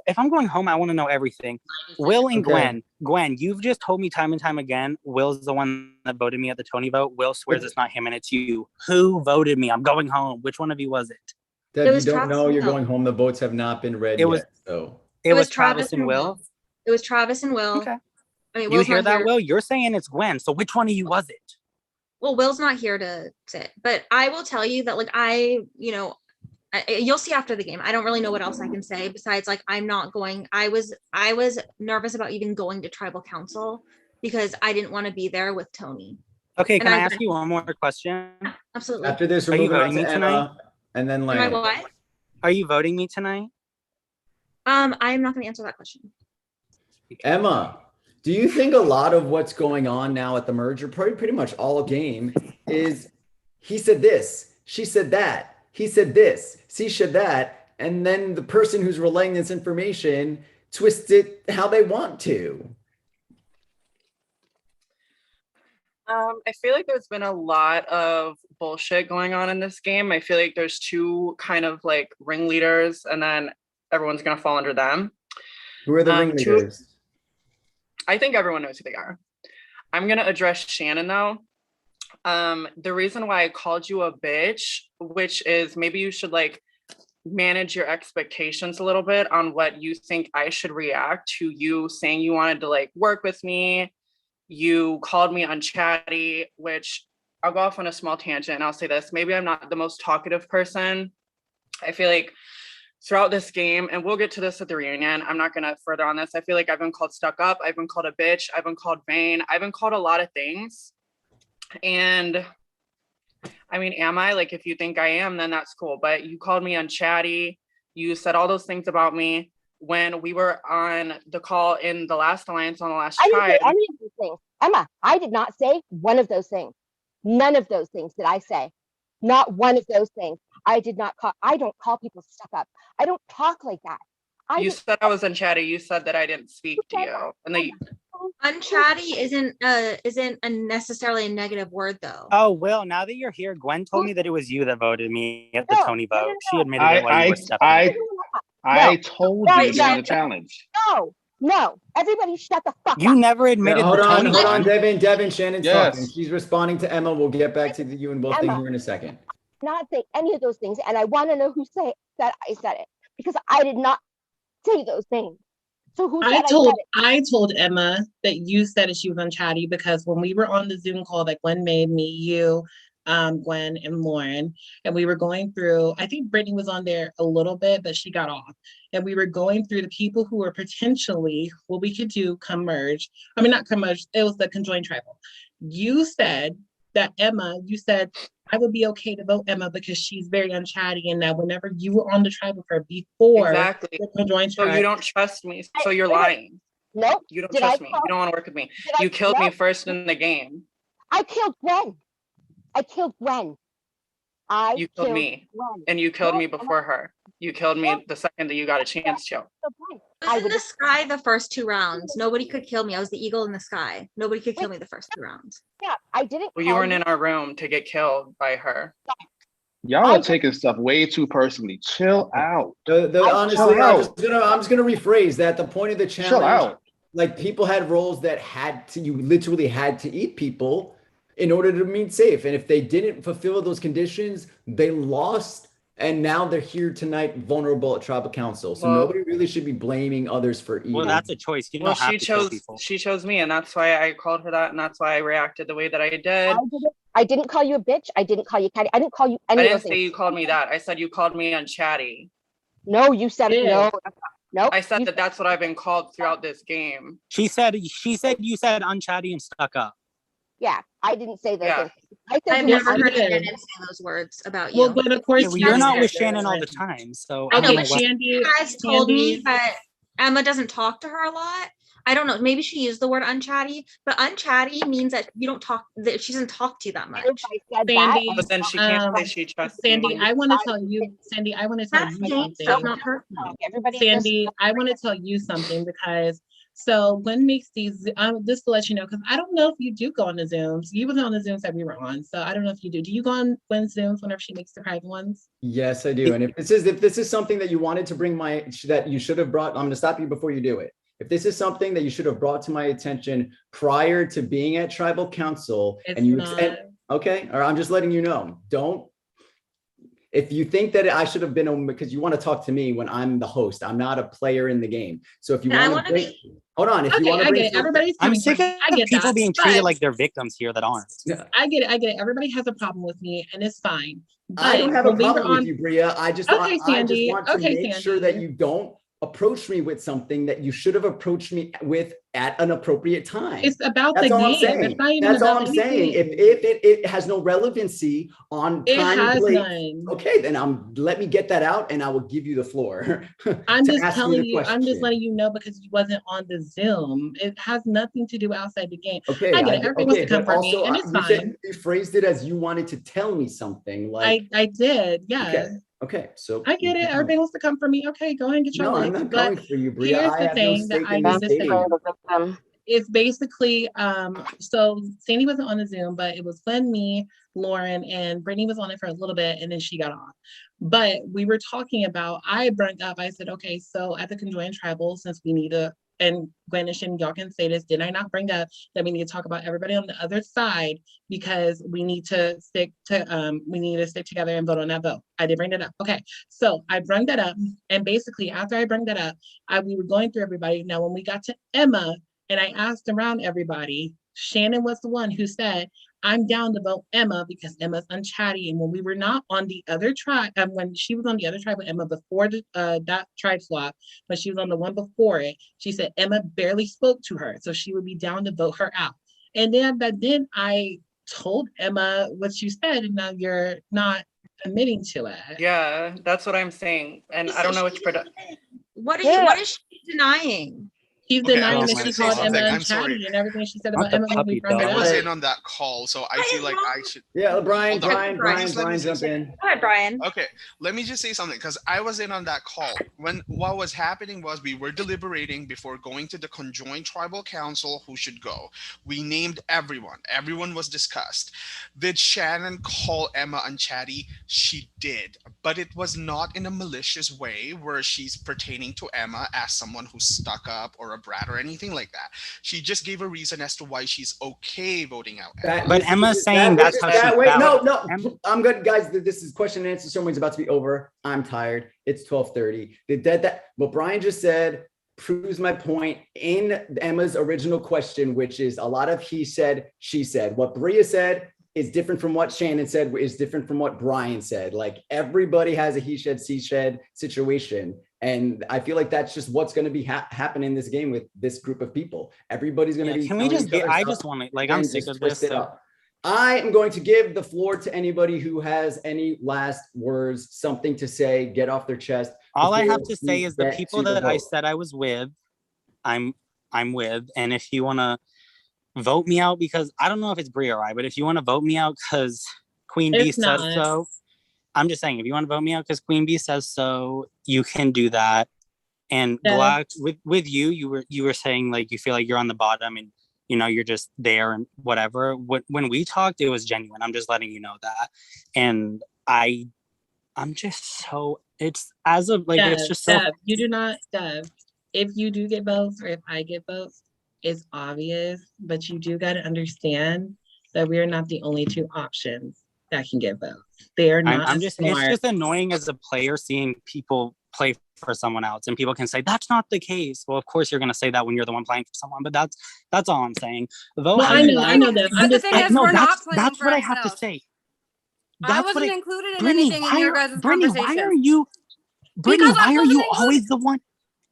If I'm going home, I want to know everything. Will and Gwen. Gwen, you've just told me time and time again, Will's the one that voted me at the Tony vote. Will swears it's not him and it's you. Who voted me? I'm going home. Which one of you was it? Deb, you don't know you're going home. The votes have not been read yet. So it was Travis and Will. It was Travis and Will. Okay. I mean, you hear that, Will? You're saying it's Gwen. So which one of you was it? Well, Will's not here to sit, but I will tell you that, like, you'll see after the game. I don't really know what else I can say besides, like, I'm not going. I was nervous about even going to tribal council because I didn't want to be there with Tony. Okay, can I ask you one more question? Absolutely. After this, we're moving on to Emma and then Lance. What? Are you voting me tonight? I'm not going to answer that question. Emma, do you think a lot of what's going on now at the merger, pretty much all game, is he said this, she said that, he said this, she said that, and then the person who's relaying this information twists it how they want to? I feel like there's been a lot of bullshit going on in this game. I feel like there's 2 kind of like ringleaders, and then everyone's gonna fall under them. Who are the ringleaders? I think everyone knows who they are. I'm gonna address Shannon though. The reason why I called you a bitch, which is maybe you should like manage your expectations a little bit on what you think I should react to you saying you wanted to like work with me. You called me unchatty, which I'll go off on a small tangent and I'll say this. Maybe I'm not the most talkative person. I feel like throughout this game, and we'll get to this at the reunion, I'm not gonna further on this. I feel like I've been called stuck up, I've been called a bitch, I've been called vain, I've been called a lot of things. And I mean, am I? Like, if you think I am, then that's cool. But you called me unchatty. You said all those things about me when we were on the call in the last alliance on the last I didn't say tribe. any of these things. Emma, I did not say one of those things. None of those things did I say. Not one of those things. I don't call people stuck up. I don't talk like that. You said I was unchatty. You said that I didn't speak to you. And then Unchatty isn't a necessarily a negative word though. Oh, Will, now that you're here, Gwen told me that it was you that voted me at the Tony vote. She admitted it while you were stepping in. I told you during the challenge. No, everybody shut the fuck You up. never admitted hold the on, Tony hold on, vote. Devin, Shannon's Yes. talking. She's responding to Emma. We'll get back to you and both thing Emma. here in a second. Not say any of those things, and I want to know who said I said it, because I did not say those things. So who said I said it? I told Emma that you said that she was unchatty because when we were on the Zoom call that Gwen made, me, you, Gwen, and Lauren, and we were going through, I think Brittany was on there a little bit, but she got off. And we were going through the people who were potentially what we could do come merge. I mean, not come merge, it was the conjoined tribal. You said that Emma, you said I would be okay to vote Emma because she's very unchatty, and that whenever you were on the tribe with her before exactly. the conjoined So tribe, you don't trust me. So you're lying. Nope. You don't trust me. You don't want to work with me. You killed me first in the game. I killed Gwen. I killed Gwen. You killed me. Gwen. And you killed me before her. You killed me the second that you got a chance to. I was in the sky the first 2 rounds. Nobody could kill me. I was the eagle in the sky. Nobody could kill me the first 2 rounds. Yeah, I didn't. Well, you weren't in our room to get killed by her. Y'all are taking stuff way too personally. Chill out. Honestly, I'm just gonna rephrase that. The point of the challenge, Chill out. like people had roles that you literally had to eat people in order to meet safe. And if they didn't fulfill those conditions, they lost. And now they're here tonight, vulnerable at Tribal Council. So nobody really should be blaming others for eating. Well, that's a choice. You don't have to kill people. She chose me, and that's why I called her that, and that's why I reacted the way that I did. I didn't call you a bitch. I didn't call you catty. I didn't call you any of those I didn't say things. you called me that. I said you called me unchatty. No, you said no. No. I said that's what I've been called throughout this game. She said you said unchatty and stuck up. Yeah, I didn't say those things. I've never heard Shannon say those words about you. Well, but of course, you're not with Shannon all the time, so I know, don't but what- you guys told me that Emma doesn't talk to her a lot. I don't know. Maybe she used the word unchatty, but unchatty means that you don't talk. That she doesn't talk to you that much. Sandy, But then she can't say she trusts Sandy, me. I want to tell you, Sandy, I want to tell you something. Not personal. Sandy, I want to tell you something because so Gwen makes these, just to let you know, because I don't know if you do go on the Zooms. You was on the Zooms that we were on, so I don't know if you do. Do you go on Gwen's Zooms whenever she makes the private ones? Yes, I do. And if this is something that you wanted to bring that you should have brought, I'm gonna stop you before you do it. If this is something that you should have brought to my attention prior to being at Tribal Council, okay, or I'm just letting you know, if you think that I should have been on, because you want to talk to me when I'm the host, I'm not a player in the game. So if you want to hold on, if you want to bring everybody's I'm coming sick from of me. I get people that, being treated but- like they're victims here that aren't. I get it. Everybody has a problem with me, and it's fine. I don't have a when we were problem with on- you, Bria. I just Okay, Sandy. want to Okay, make sure that you don't approach me with something that you should have approached me with at an appropriate time. It's about That's the all I'm game. saying. It's not even That's all about I'm saying. anything. If it has no relevancy on It time and has place, none. okay, then let me get that out and I will give you the floor. I'm to just ask me telling the you, I'm just question. letting you know because you wasn't on the Zoom. It has nothing to do outside the game. Okay, I get it. Everybody wants to come but for me, also, and it's you said fine. you phrased it as you wanted to tell me something. Like I did, yeah. Okay, so I get it. Everybody wants to come for me. Okay, go ahead and get your No, I'm licks. not But going for you, Bria. here's I the have no thing that stake I in need this to say. game. It's basically so Sandy wasn't on the Zoom, but it was Glenn, me, Lauren, and Brittany was on it for a little bit and then she got off. But we were talking about, I brought up, I said, okay, so at the conjoined tribal, since we need to and Gwen and Shin, y'all can say this, did I not bring up that we need to talk about everybody on the other side because we need to stick together and vote on that vote? I did bring that up. Okay, so I brought that up, and basically after I brought that up, we were going through everybody. Now, when we got to Emma, and I asked around everybody, Shannon was the one who said, I'm down to vote Emma because Emma's unchatty. And when we were not on the other tribe, and when she was on the other tribe with Emma before that tribe swap, but she was on the one before it, she said Emma barely spoke to her. So she would be down to vote her out. And then I told Emma what you said, and now you're not admitting to it. Yeah, that's what I'm saying. And I don't know which product. What is she denying? She's Okay, denying I'm that just she gonna say called Emma something. I'm sorry. unchatty and everything she said Not about the Emma when we puppy brought it I up. was in on that call, so I feel like I should. Yeah, Brian, Hold on. Brian, Please let me Brian, say jump something. in. Go ahead, Brian. Okay, let me just say something because I was in on that call. When what was happening was we were deliberating before going to the conjoined tribal council who should go. We named everyone. Everyone was discussed. Did Shannon call Emma unchatty? She did, but it was not in a malicious way where she's pertaining to Emma as someone who's stuck up or a brat or anything like that. She just gave a reason as to why she's okay voting out Emma. But Emma's saying that's how she felt. No, I'm good, guys. This is question and answer. Someone's about to be over. I'm tired. It's 12:30. What Brian just said proves my point in Emma's original question, which is a lot of he said, she said. What Bria said is different from what Shannon said, is different from what Brian said. Like everybody has a he said, she said situation. And I feel like that's just what's going to be happening in this game with this group of people. Everybody's going to be. Can we just get? I just want to I'm sick of this. I am going to give the floor to anybody who has any last words, something to say, get off their chest. All I have to say is the people that I said I was with, I'm with, and if you want to vote me out, because I don't know if it's Bria or I, but if you want to vote me out because Queen Bee says so, I'm just saying, if you want to vote me out because Queen Bee says so, you can do that. And Black, with you were saying like you feel like you're on the bottom and you're just there and whatever. When we talked, it was genuine. I'm just letting you know that. And I'm just so it's as of like it's just so. Dev, you do not, Dev. If you do get votes or if I get votes, it's obvious, but you do got to understand that we are not the only two options that can get votes. They are not. I'm just. It's just annoying as a player seeing people play for someone else, and people can say that's not the case. Well, of course you're going to say that when you're the one playing for someone, but that's all I'm saying. Vote. Well, I know that. But the thing is, we're not playing that's for what I have ourselves. to say. I wasn't included in anything in your guys' Brittany, conversation. why are you? Brittany, why are you always the one?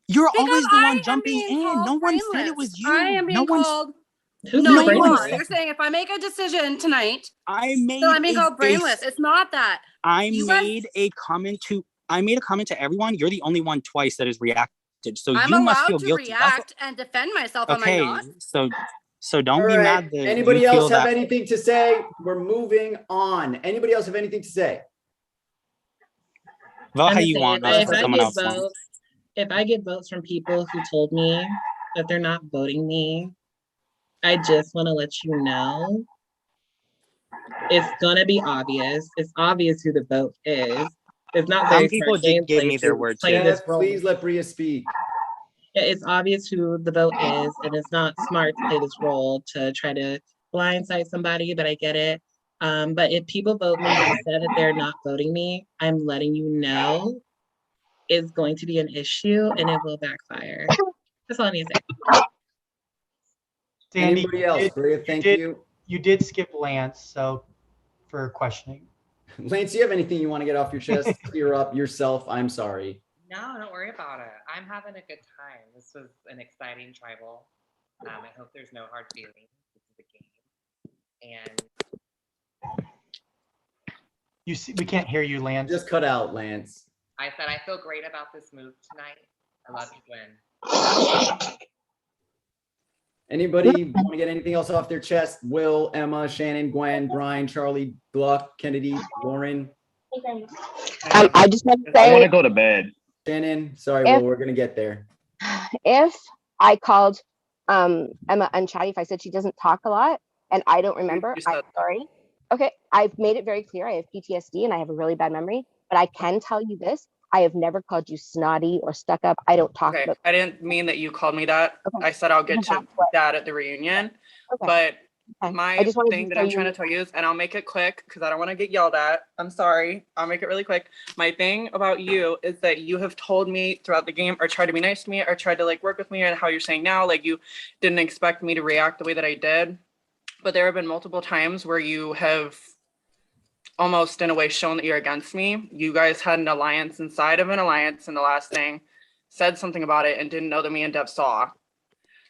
You're always the one jumping in. No one said it was you. I am being called. No, you are. You're saying if I make a decision tonight, I'm being called brainless. It's not that. I made a comment to everyone. You're the only one twice that has reacted. So I'm you must feel allowed to guilty. react and defend myself. Okay, am I not? so don't be mad that anybody you else feel have that. anything to say? We're moving on. Anybody else have anything to say? Vote how you want. If I get votes from people who told me that they're not voting me, I just want to let you know it's gonna be obvious. It's obvious who the vote is. It's not very Some people did give me their word too. Please let Bria speak. Yeah, it's obvious who the vote is, and it's not smart to play this role to try to blindside somebody, but I get it. But if people vote me and said that they're not voting me, I'm letting you know it's going to be an issue and it will backfire. That's all I need to say. Sandy, Anybody else? Bria, thank you. You did skip Lance, so for questioning. Lance, do you have anything you want to get off your chest? Clear up yourself. I'm sorry. No, don't worry about it. I'm having a good time. This was an exciting tribal. I hope there's no hard feelings. This is a game. And you see, we can't hear you, Lance. Just cut out, Lance. I said I feel great about this move tonight. I love you, Gwen. Anybody want to get anything else off their chest? Will, Emma, Shannon, Gwen, Brian, Charlie, Gluck, Kennedy, Lauren. I just want to say. I want to go to bed. Shannon, sorry, Will, we're gonna get there. If I called Emma unchatty, if I said she doesn't talk a lot and I don't remember, I'm sorry. Okay, I've made it very clear I have PTSD and I have a really bad memory, but I can tell you this. I have never called you snotty or stuck up. I don't talk Okay, about. I didn't mean that you called me that. Okay. I said I'll get That's to what- that at the reunion. Okay. But Okay. my I just wanted thing to that show I'm trying to you. tell you is, and I'll make it quick because I don't want to get yelled at. I'm sorry. I'll make it really quick. My thing about you is that you have told me throughout the game, or tried to be nice to me, or tried to like work with me, and how you're saying now, like you didn't expect me to react the way that I did. But there have been multiple times where you have almost in a way shown that you're against me. You guys had an alliance inside of an alliance, and the last thing said something about it and didn't know that me and Dev saw.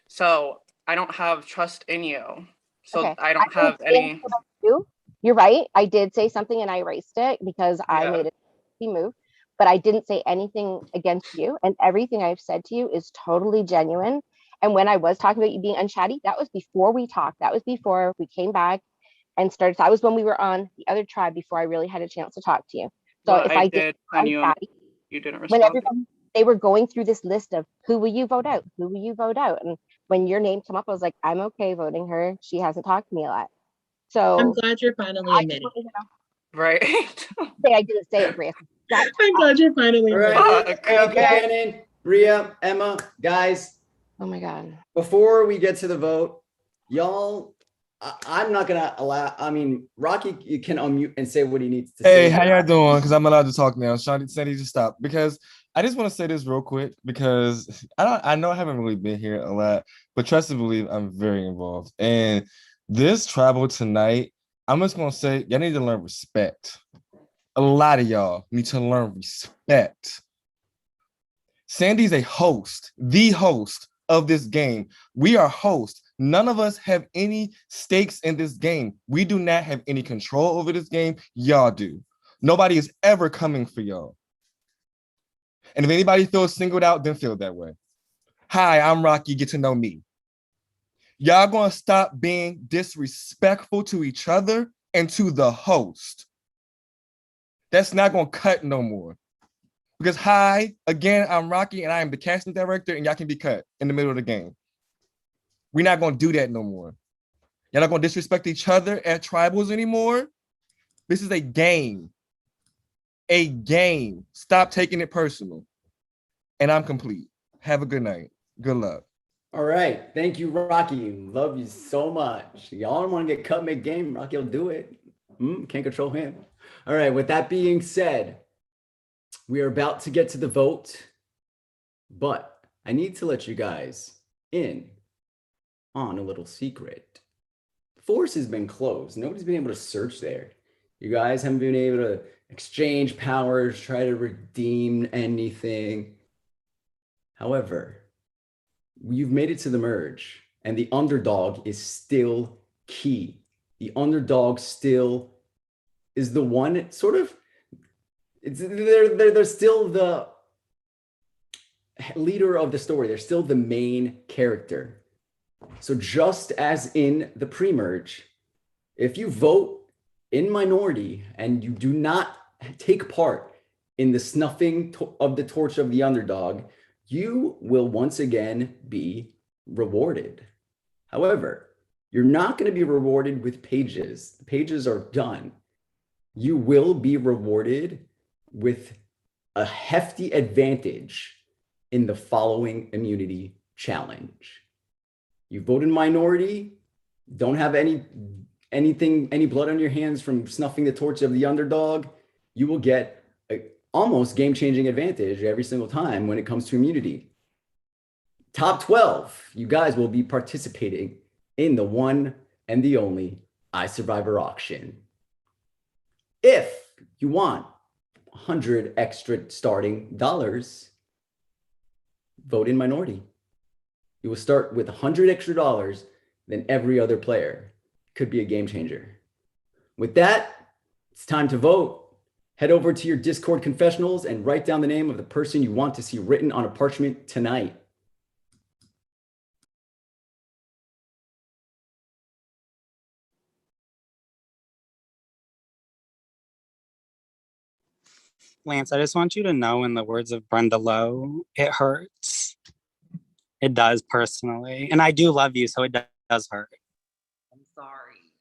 So I don't have trust in you. So Okay. I don't didn't have say any. anything about you. You're right. I did say something and I erased it because I made a move, but I didn't say anything against you. And everything I've said to you is totally genuine. And when I was talking about you being unchatty, that was before we talked. That was before we came back and started. That was when we were on the other tribe before I really had a chance to talk to you. So Well, if I I did just send you, unchatty, you didn't when respond. everybody they were going through this list of who will you vote out? Who will you vote out? And when your name come up, I was like, I'm okay voting her. She hasn't talked to me a lot. So I'm glad you're finally I just admitting. wanted to know. Right. Say I didn't say it, Bria. I'm glad you're finally All admitting. right. Thank you, Shannon, Rhea, Emma, guys. Oh my God. Before we get to the vote, y'all, I'm not gonna allow. I mean, Rocky, you can unmute and say what he needs to say. Hey, how y'all doing? Because I'm allowed to talk now. Shawnee said he just stopped. Because I just want to say this real quick because I know I haven't really been here a lot, but trust and believe I'm very involved. And this travel tonight, I'm just gonna say y'all need to learn respect. A lot of y'all need to learn respect. Sandy's a host, the host of this game. We are hosts. None of us have any stakes in this game. We do not have any control over this game. Y'all do. Nobody is ever coming for y'all. And if anybody feels singled out, then feel that way. Hi, I'm Rocky. Get to know me. Y'all gonna stop being disrespectful to each other and to the host. That's not gonna cut no more. Because hi, again, I'm Rocky and I am the casting director and y'all can be cut in the middle of the game. We're not gonna do that no more. Y'all not gonna disrespect each other at tribals anymore. This is a game. A game. Stop taking it personal. And I'm complete. Have a good night. Good luck. All right. Thank you, Rocky. Love you so much. Y'all don't want to get cut mid-game. Rocky will do it. Can't control him. All right. With that being said, we are about to get to the vote, but I need to let you guys in on a little secret. Force has been closed. Nobody's been able to search there. You guys haven't been able to exchange powers, try to redeem anything. However, you've made it to the merge, and the underdog is still key. The underdog still is the one sort of, they're still the leader of the story. They're still the main character. So just as in the pre-merge, if you vote in minority and you do not take part in the snuffing of the torch of the underdog, you will once again be rewarded. However, you're not going to be rewarded with pages. The pages are done. You will be rewarded with a hefty advantage in the following immunity challenge. You voted minority, don't have any blood on your hands from snuffing the torch of the underdog, you will get an almost game-changing advantage every single time when it comes to immunity. Top 12, you guys will be participating in the one and the only iSurvivor auction. If you want 100 extra starting dollars, vote in minority. You will start with 100 extra dollars than every other player. Could be a game changer. With that, it's time to vote. Head over to your Discord confessionals and write down the name of the person you want to see written on a parchment tonight. Lance, I just want you to know, in the words of Brenda Lowe, it hurts. It does personally. And I do love you, so it does hurt. I'm sorry.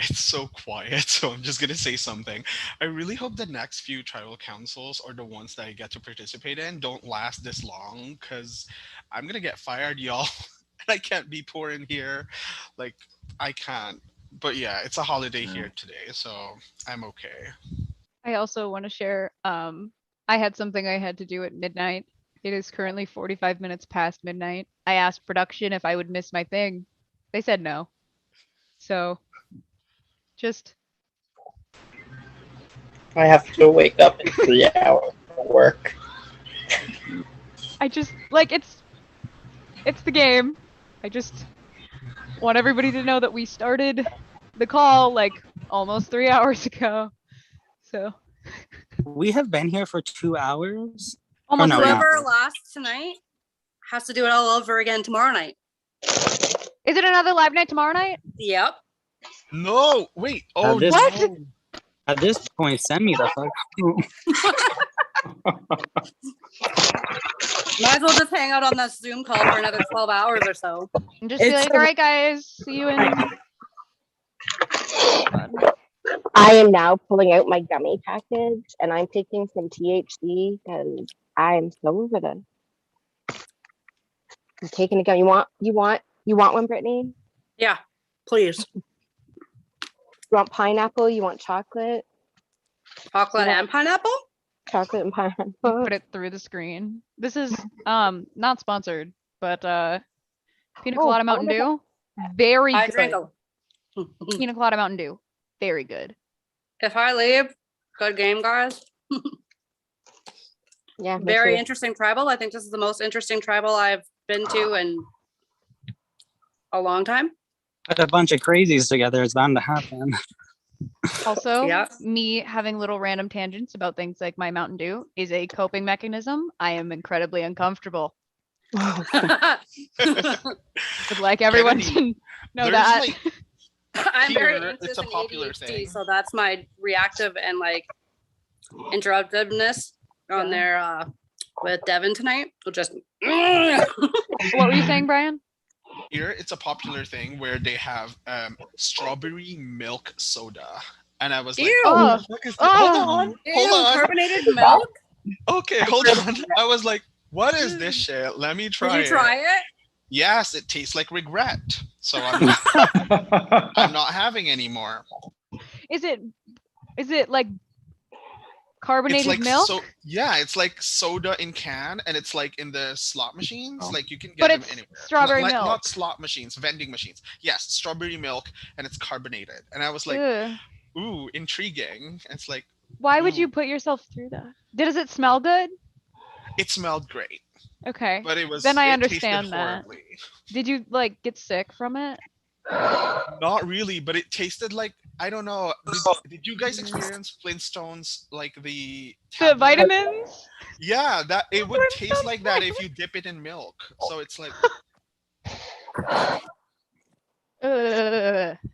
It's so quiet, so I'm just gonna say something. I really hope the next few tribal councils or the ones that I get to participate in don't last this long, because I'm gonna get fired, y'all. And I can't be poor in here. Like, I can't. But yeah, it's a holiday here today, so I'm okay. I also want to share, I had something I had to do at midnight. It is currently 45 minutes past midnight. I asked production if I would miss my thing. They said no. So just I have to wake up in 3 hours for work. I just like it's the game. I just want everybody to know that we started the call like almost 3 hours ago. So We have been here for 2 hours. almost no, three. Whoever lost tonight has to do it all over again tomorrow night. Is it another live night tomorrow night? Yep. No, wait. Oh, this, no. At this point, send me the fuck. Might as well just hang out on that Zoom call for another 12 hours or so. And just be like, all right, guys, see you in. I am now pulling out my gummy package and I'm taking some THC because I'm so over this. I'm taking a gum. You want one, Brittany? Yeah, please. You want pineapple? You want chocolate? Chocolate and pineapple? Chocolate and pineapple. Put it through the screen. This is not sponsored, but Pina Colada Mountain Dew, very I good. drink a Pina Colada Mountain Dew, very good. If I leave, good game, guys. Yeah. Very interesting tribal. I think this is the most interesting tribal I've been to in a long time. Put a bunch of crazies together, it's bound to happen. Also, Yeah. me having little random tangents about things like my Mountain Dew is a coping mechanism. I am incredibly uncomfortable. Would like everyone Kennedy, to know there's, that. like, I'm very Here, anxious it's a and popular ADHD, thing. so that's my reactive and like interruptiveness on there with Devin tonight. We'll just What were you saying, Brian? Here, it's a popular thing where they have strawberry milk soda. And I was like, Ew. what the fuck is this? Hold on. Hold on. Carbonated milk? Okay, hold on. I was like, what is this shit? Let me try Did you try it? Yes, it tastes like regret. So I'm not, I'm not having any more. Is it like carbonated It's like milk? so yeah, it's like soda in can, and it's like in the slot machines. Like you can get But them it's anywhere. strawberry not, milk. Not slot machines, vending machines. Yes, strawberry milk, and it's carbonated. And I was like, Ugh. ooh, intriguing. It's like, Why would you put yourself through that? Does it smell good? it smelled great, Okay. but it was. Then I it understand tasted that. horribly. Did you like get sick from it? Not really, but it tasted like, I don't know. Did you guys experience Flintstones, like the The tablet? vitamins? Yeah, that it would taste like that if you dip it in milk. So it's like,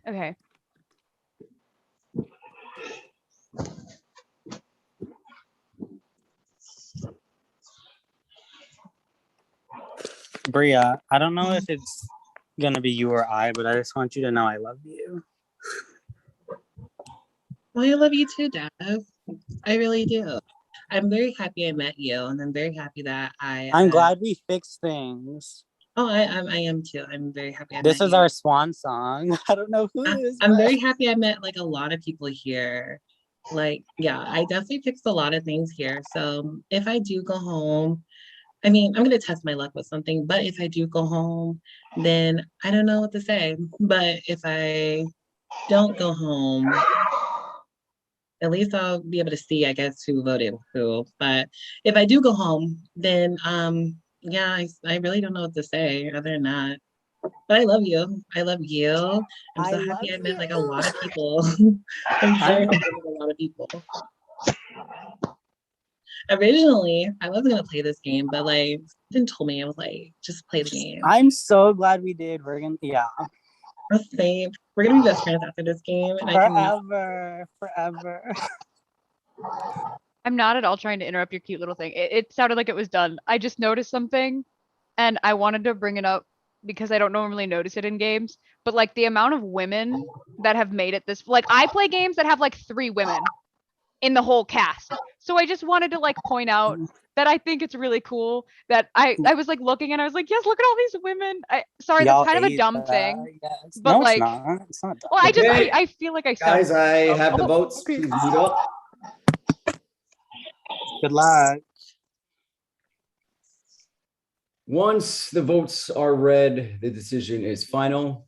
Okay. Bria, I don't know if it's gonna be you or I, but I just want you to know I love you. Well, I love you too, Dev. I really do. I'm very happy I met you, and I'm very happy that I'm glad we fixed things. Oh, I am too. I'm very happy. This is our swan song. I don't know who it is. I'm but- very happy I met like a lot of people here. Like, yeah, I definitely fixed a lot of things here. So if I do go home, I mean, I'm gonna test my luck with something, but if I do go home, then I don't know what to say. But if I don't go home, at least I'll be able to see, I guess, who voted who. But if I do go home, then yeah, I really don't know what to say other than that. But I love you. I love you. I'm so happy I met like a lot of people. I'm very happy I met a lot of people. Originally, I wasn't gonna play this game, but like Ethan told me, I was like, just play the game. I'm so glad we did. We're gonna, yeah. Same. We're gonna be best friends after this game. And Forever. I'm not at all trying to interrupt your cute little thing. It sounded like it was done. I just noticed something and I wanted to bring it up because I don't normally notice it in games. but like the amount of women that have made it this, like I play games that have like 3 women in the whole cast. So I just wanted to like point out that I think it's really cool that I was like looking and I was like, yes, look at all these women. Sorry, that's Y'all kind of a ate dumb that, thing. yes. But No, like, it's not. It's not dumb. well, I just Okay. I feel like I Guys, sound. I have the Oh, votes. okay. Please mute up. Good luck. Once the votes are read, the decision is final.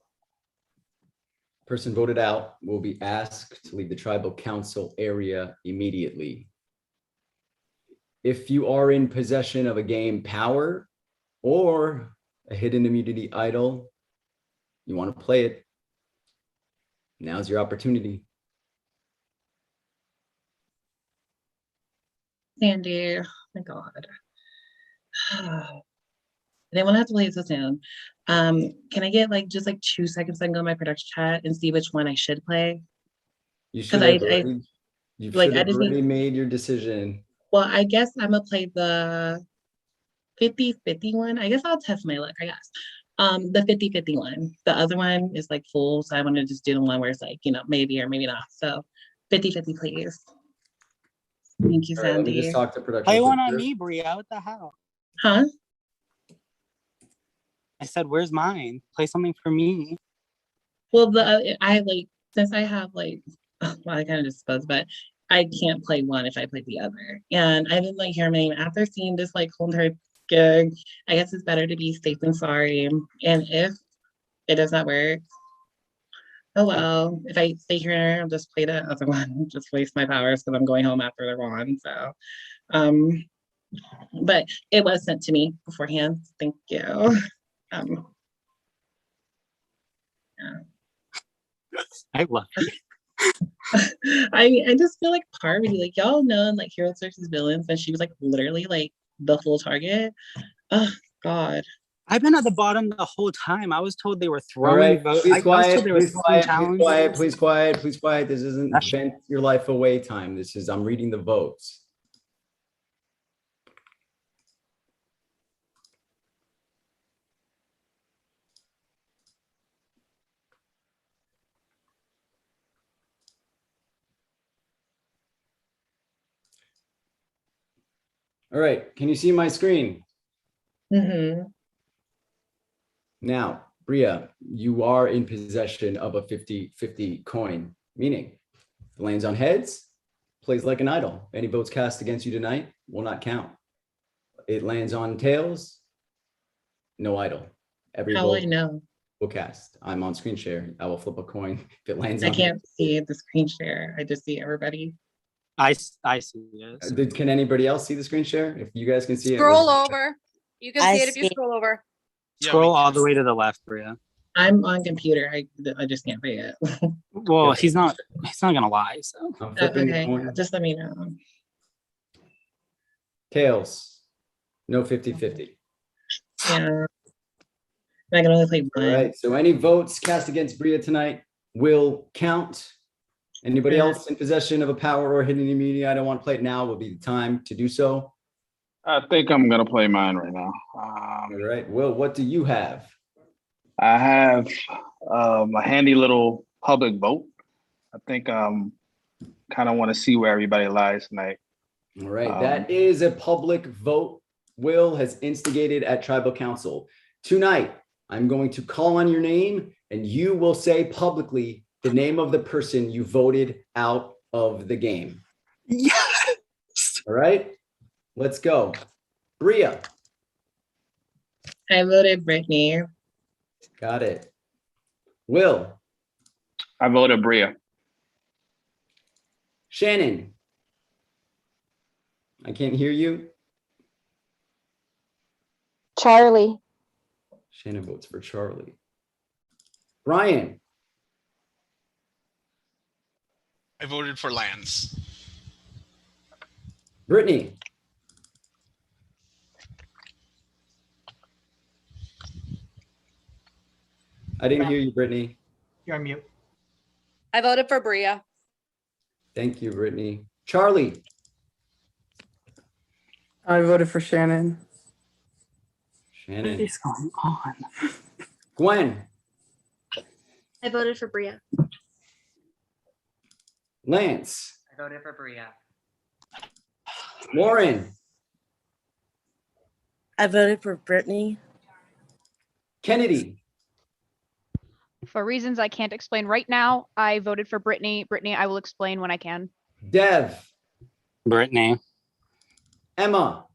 Person voted out will be asked to leave the tribal council area immediately. If you are in possession of a game power or a hidden immunity idol, you want to play it, now's your opportunity. Sandy, oh my God. I didn't want to have to play it so soon. Can I get like just like 2 seconds so I can go in my production chat and see which one I should play? You should I have already, you like, should I have just already need, made your decision. well, I guess I'm gonna play the 50-50 one. I guess I'll test my luck, I guess. The 50-50 one. The other one is like full, so I want to just do the one where it's like, you know, maybe or maybe not. So 50-50, please. Thank you, All right, let me just Sandy. talk to production. Play one quick on here. me, Bria. What the hell? Huh? I said, where's mine? Play something for me. Well, I like, since I have like, well, I kind of just suppose, but I can't play one if I play the other. And I didn't like hear my name after seeing this like whole entire gig. I guess it's better to be safe than sorry. And if it does not work, oh well. If I stay here, I'll just play the other one, just waste my powers because I'm going home after they're gone. So, but it was sent to me beforehand. Thank you. Yeah. I love you. I just feel like Parvati, like y'all know in like Heroes versus Villains, and she was like literally like the full target. Oh God. I've been at the bottom the whole time. I was told they were All throwing right, votes. please I was quiet, told they were please throwing quiet, please challenges. quiet, please quiet, please quiet. This isn't vent your life away time. This is, I'm reading the votes. All right, can you see my screen? Mm-hmm. Now, Bria, you are in possession of a 50-50 coin, meaning if it lands on heads, plays like an idol. Any votes cast against you tonight will not count. It lands on tails, no idol. Every How will I vote know? will cast. I'm on screen share. I will flip a coin. If it lands I on can't see the screen share. I just see everybody. I see it. Can anybody else see the screen share? If you guys can see it. Scroll over. You can I see it if you see. scroll over. Scroll all the way to the left, Bria. I'm on computer. I just can't read it. Well, he's not gonna lie. So I'm flipping the Okay, coin. just let me know. Tails, no 50-50. Yeah. I can only play All one. right, so any votes cast against Bria tonight will count. Anybody else in possession of a power or hidden immunity I don't want to play it now will be the time to do so. I think I'm gonna play mine right now. All right, Will, what do you have? I have a handy little public vote. I think kind of want to see where everybody lies tonight. All right, that is a public vote. Will has instigated at Tribal Council. Tonight, I'm going to call on your name and you will say publicly the name of the person you voted out of the game. yes. All right, let's go. Bria. I voted Brittany. Got it. Will. I voted Bria. Shannon. I can't hear you. Charlie. Shannon votes for Charlie. Brian. I voted for Lance. Brittany. I didn't hear you, Brittany. You're on mute. I voted for Bria. Thank you, Brittany. Charlie. I voted for Shannon. Shannon. What is going on? Gwen. I voted for Bria. Lance, I voted for Bria. Lauren, I voted for Brittany. Kennedy, For reasons I can't explain right now, I voted for Brittany. Brittany, I will explain when I can. Dev, Brittany. Emma,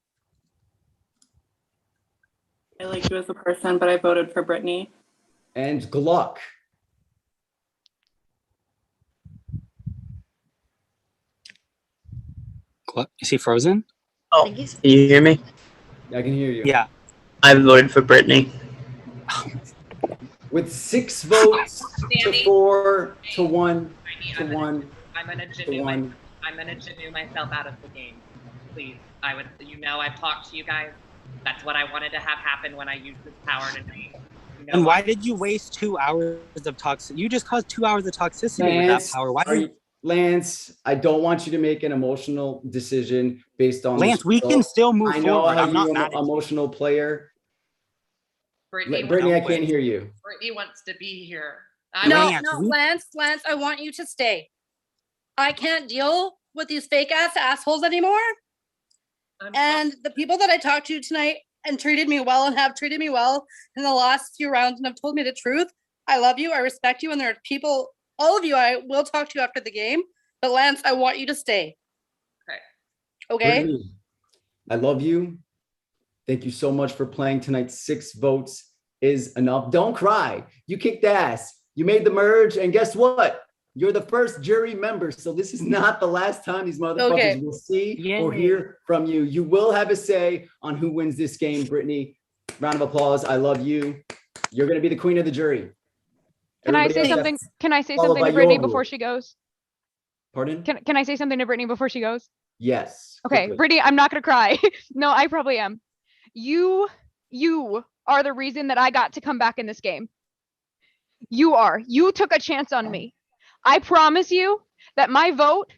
I like you as a person, but I voted for Brittany. and Gluck. Is he frozen? Oh, can you hear me? I can hear you. Yeah. I voted for Brittany. With 6 votes to 4 to 1 to 1 I'm gonna to Janu 1. I'm gonna Janu myself out of the game. Please. I would, I've talked to you guys. That's what I wanted to have happen when I used this power tonight. And why did you waste 2 hours of toxicity? You just caused 2 hours of toxicity with that Lance, power. Why Lance, I don't want you to make an emotional decision based on Lance, this we can result. still move I know forward. how I'm not you're mad an at you. emotional player. Brittany, Brittany, I can't hear you. Brittany wants to be here. No, Lance, I want you to stay. I can't deal with these fake ass assholes anymore. And the people that I talked to tonight and treated me well and have treated me well in the last few rounds and have told me the truth. I love you. I respect you. And there are people, all of you, I will talk to you after the game. But Lance, I want you to stay. Okay. Brittany, I love you. Thank you so much for playing tonight. 6 votes is enough. Don't cry. You kicked ass. You made the merge. And guess what? You're the first jury member. So this is not the last time these motherfuckers will see or hear from you. You will have a say on who wins this game, Brittany. Round of applause. I love you. You're going to be the queen of the jury. Can I say something? Can I say something to Brittany before she goes? Pardon? Can I say something to Brittany before she goes? Yes. Okay, quickly. Brittany, I'm not gonna cry. No, I probably am. You are the reason that I got to come back in this game. You are. You took a chance on me. I promise you that my vote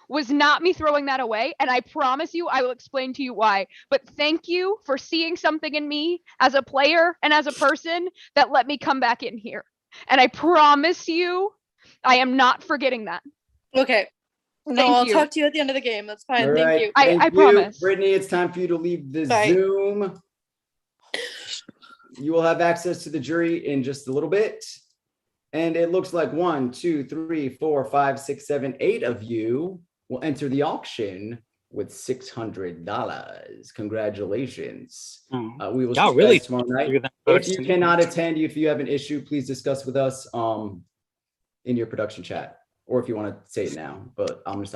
was not me throwing that away, and I promise you I will explain to you why. But thank you for seeing something in me as a player and as a person that let me come back in here. And I promise you, I am not forgetting that. Okay. No, Thank I'll you. talk to you at the end of the game. That's fine. All Thank right. you. Thank I you. promise. Brittany, it's time for you to leave the Bye. Zoom. You will have access to the jury in just a little bit. And it looks like 1, 2, 3, 4, 5, 6, 7, 8 of you will enter the auction with $600. Congratulations. We will see Y'all you really guys tomorrow night. figured that If out you to me. cannot attend, if you have an issue, please discuss with us in your production chat. Or if you want to say it now, but I'm just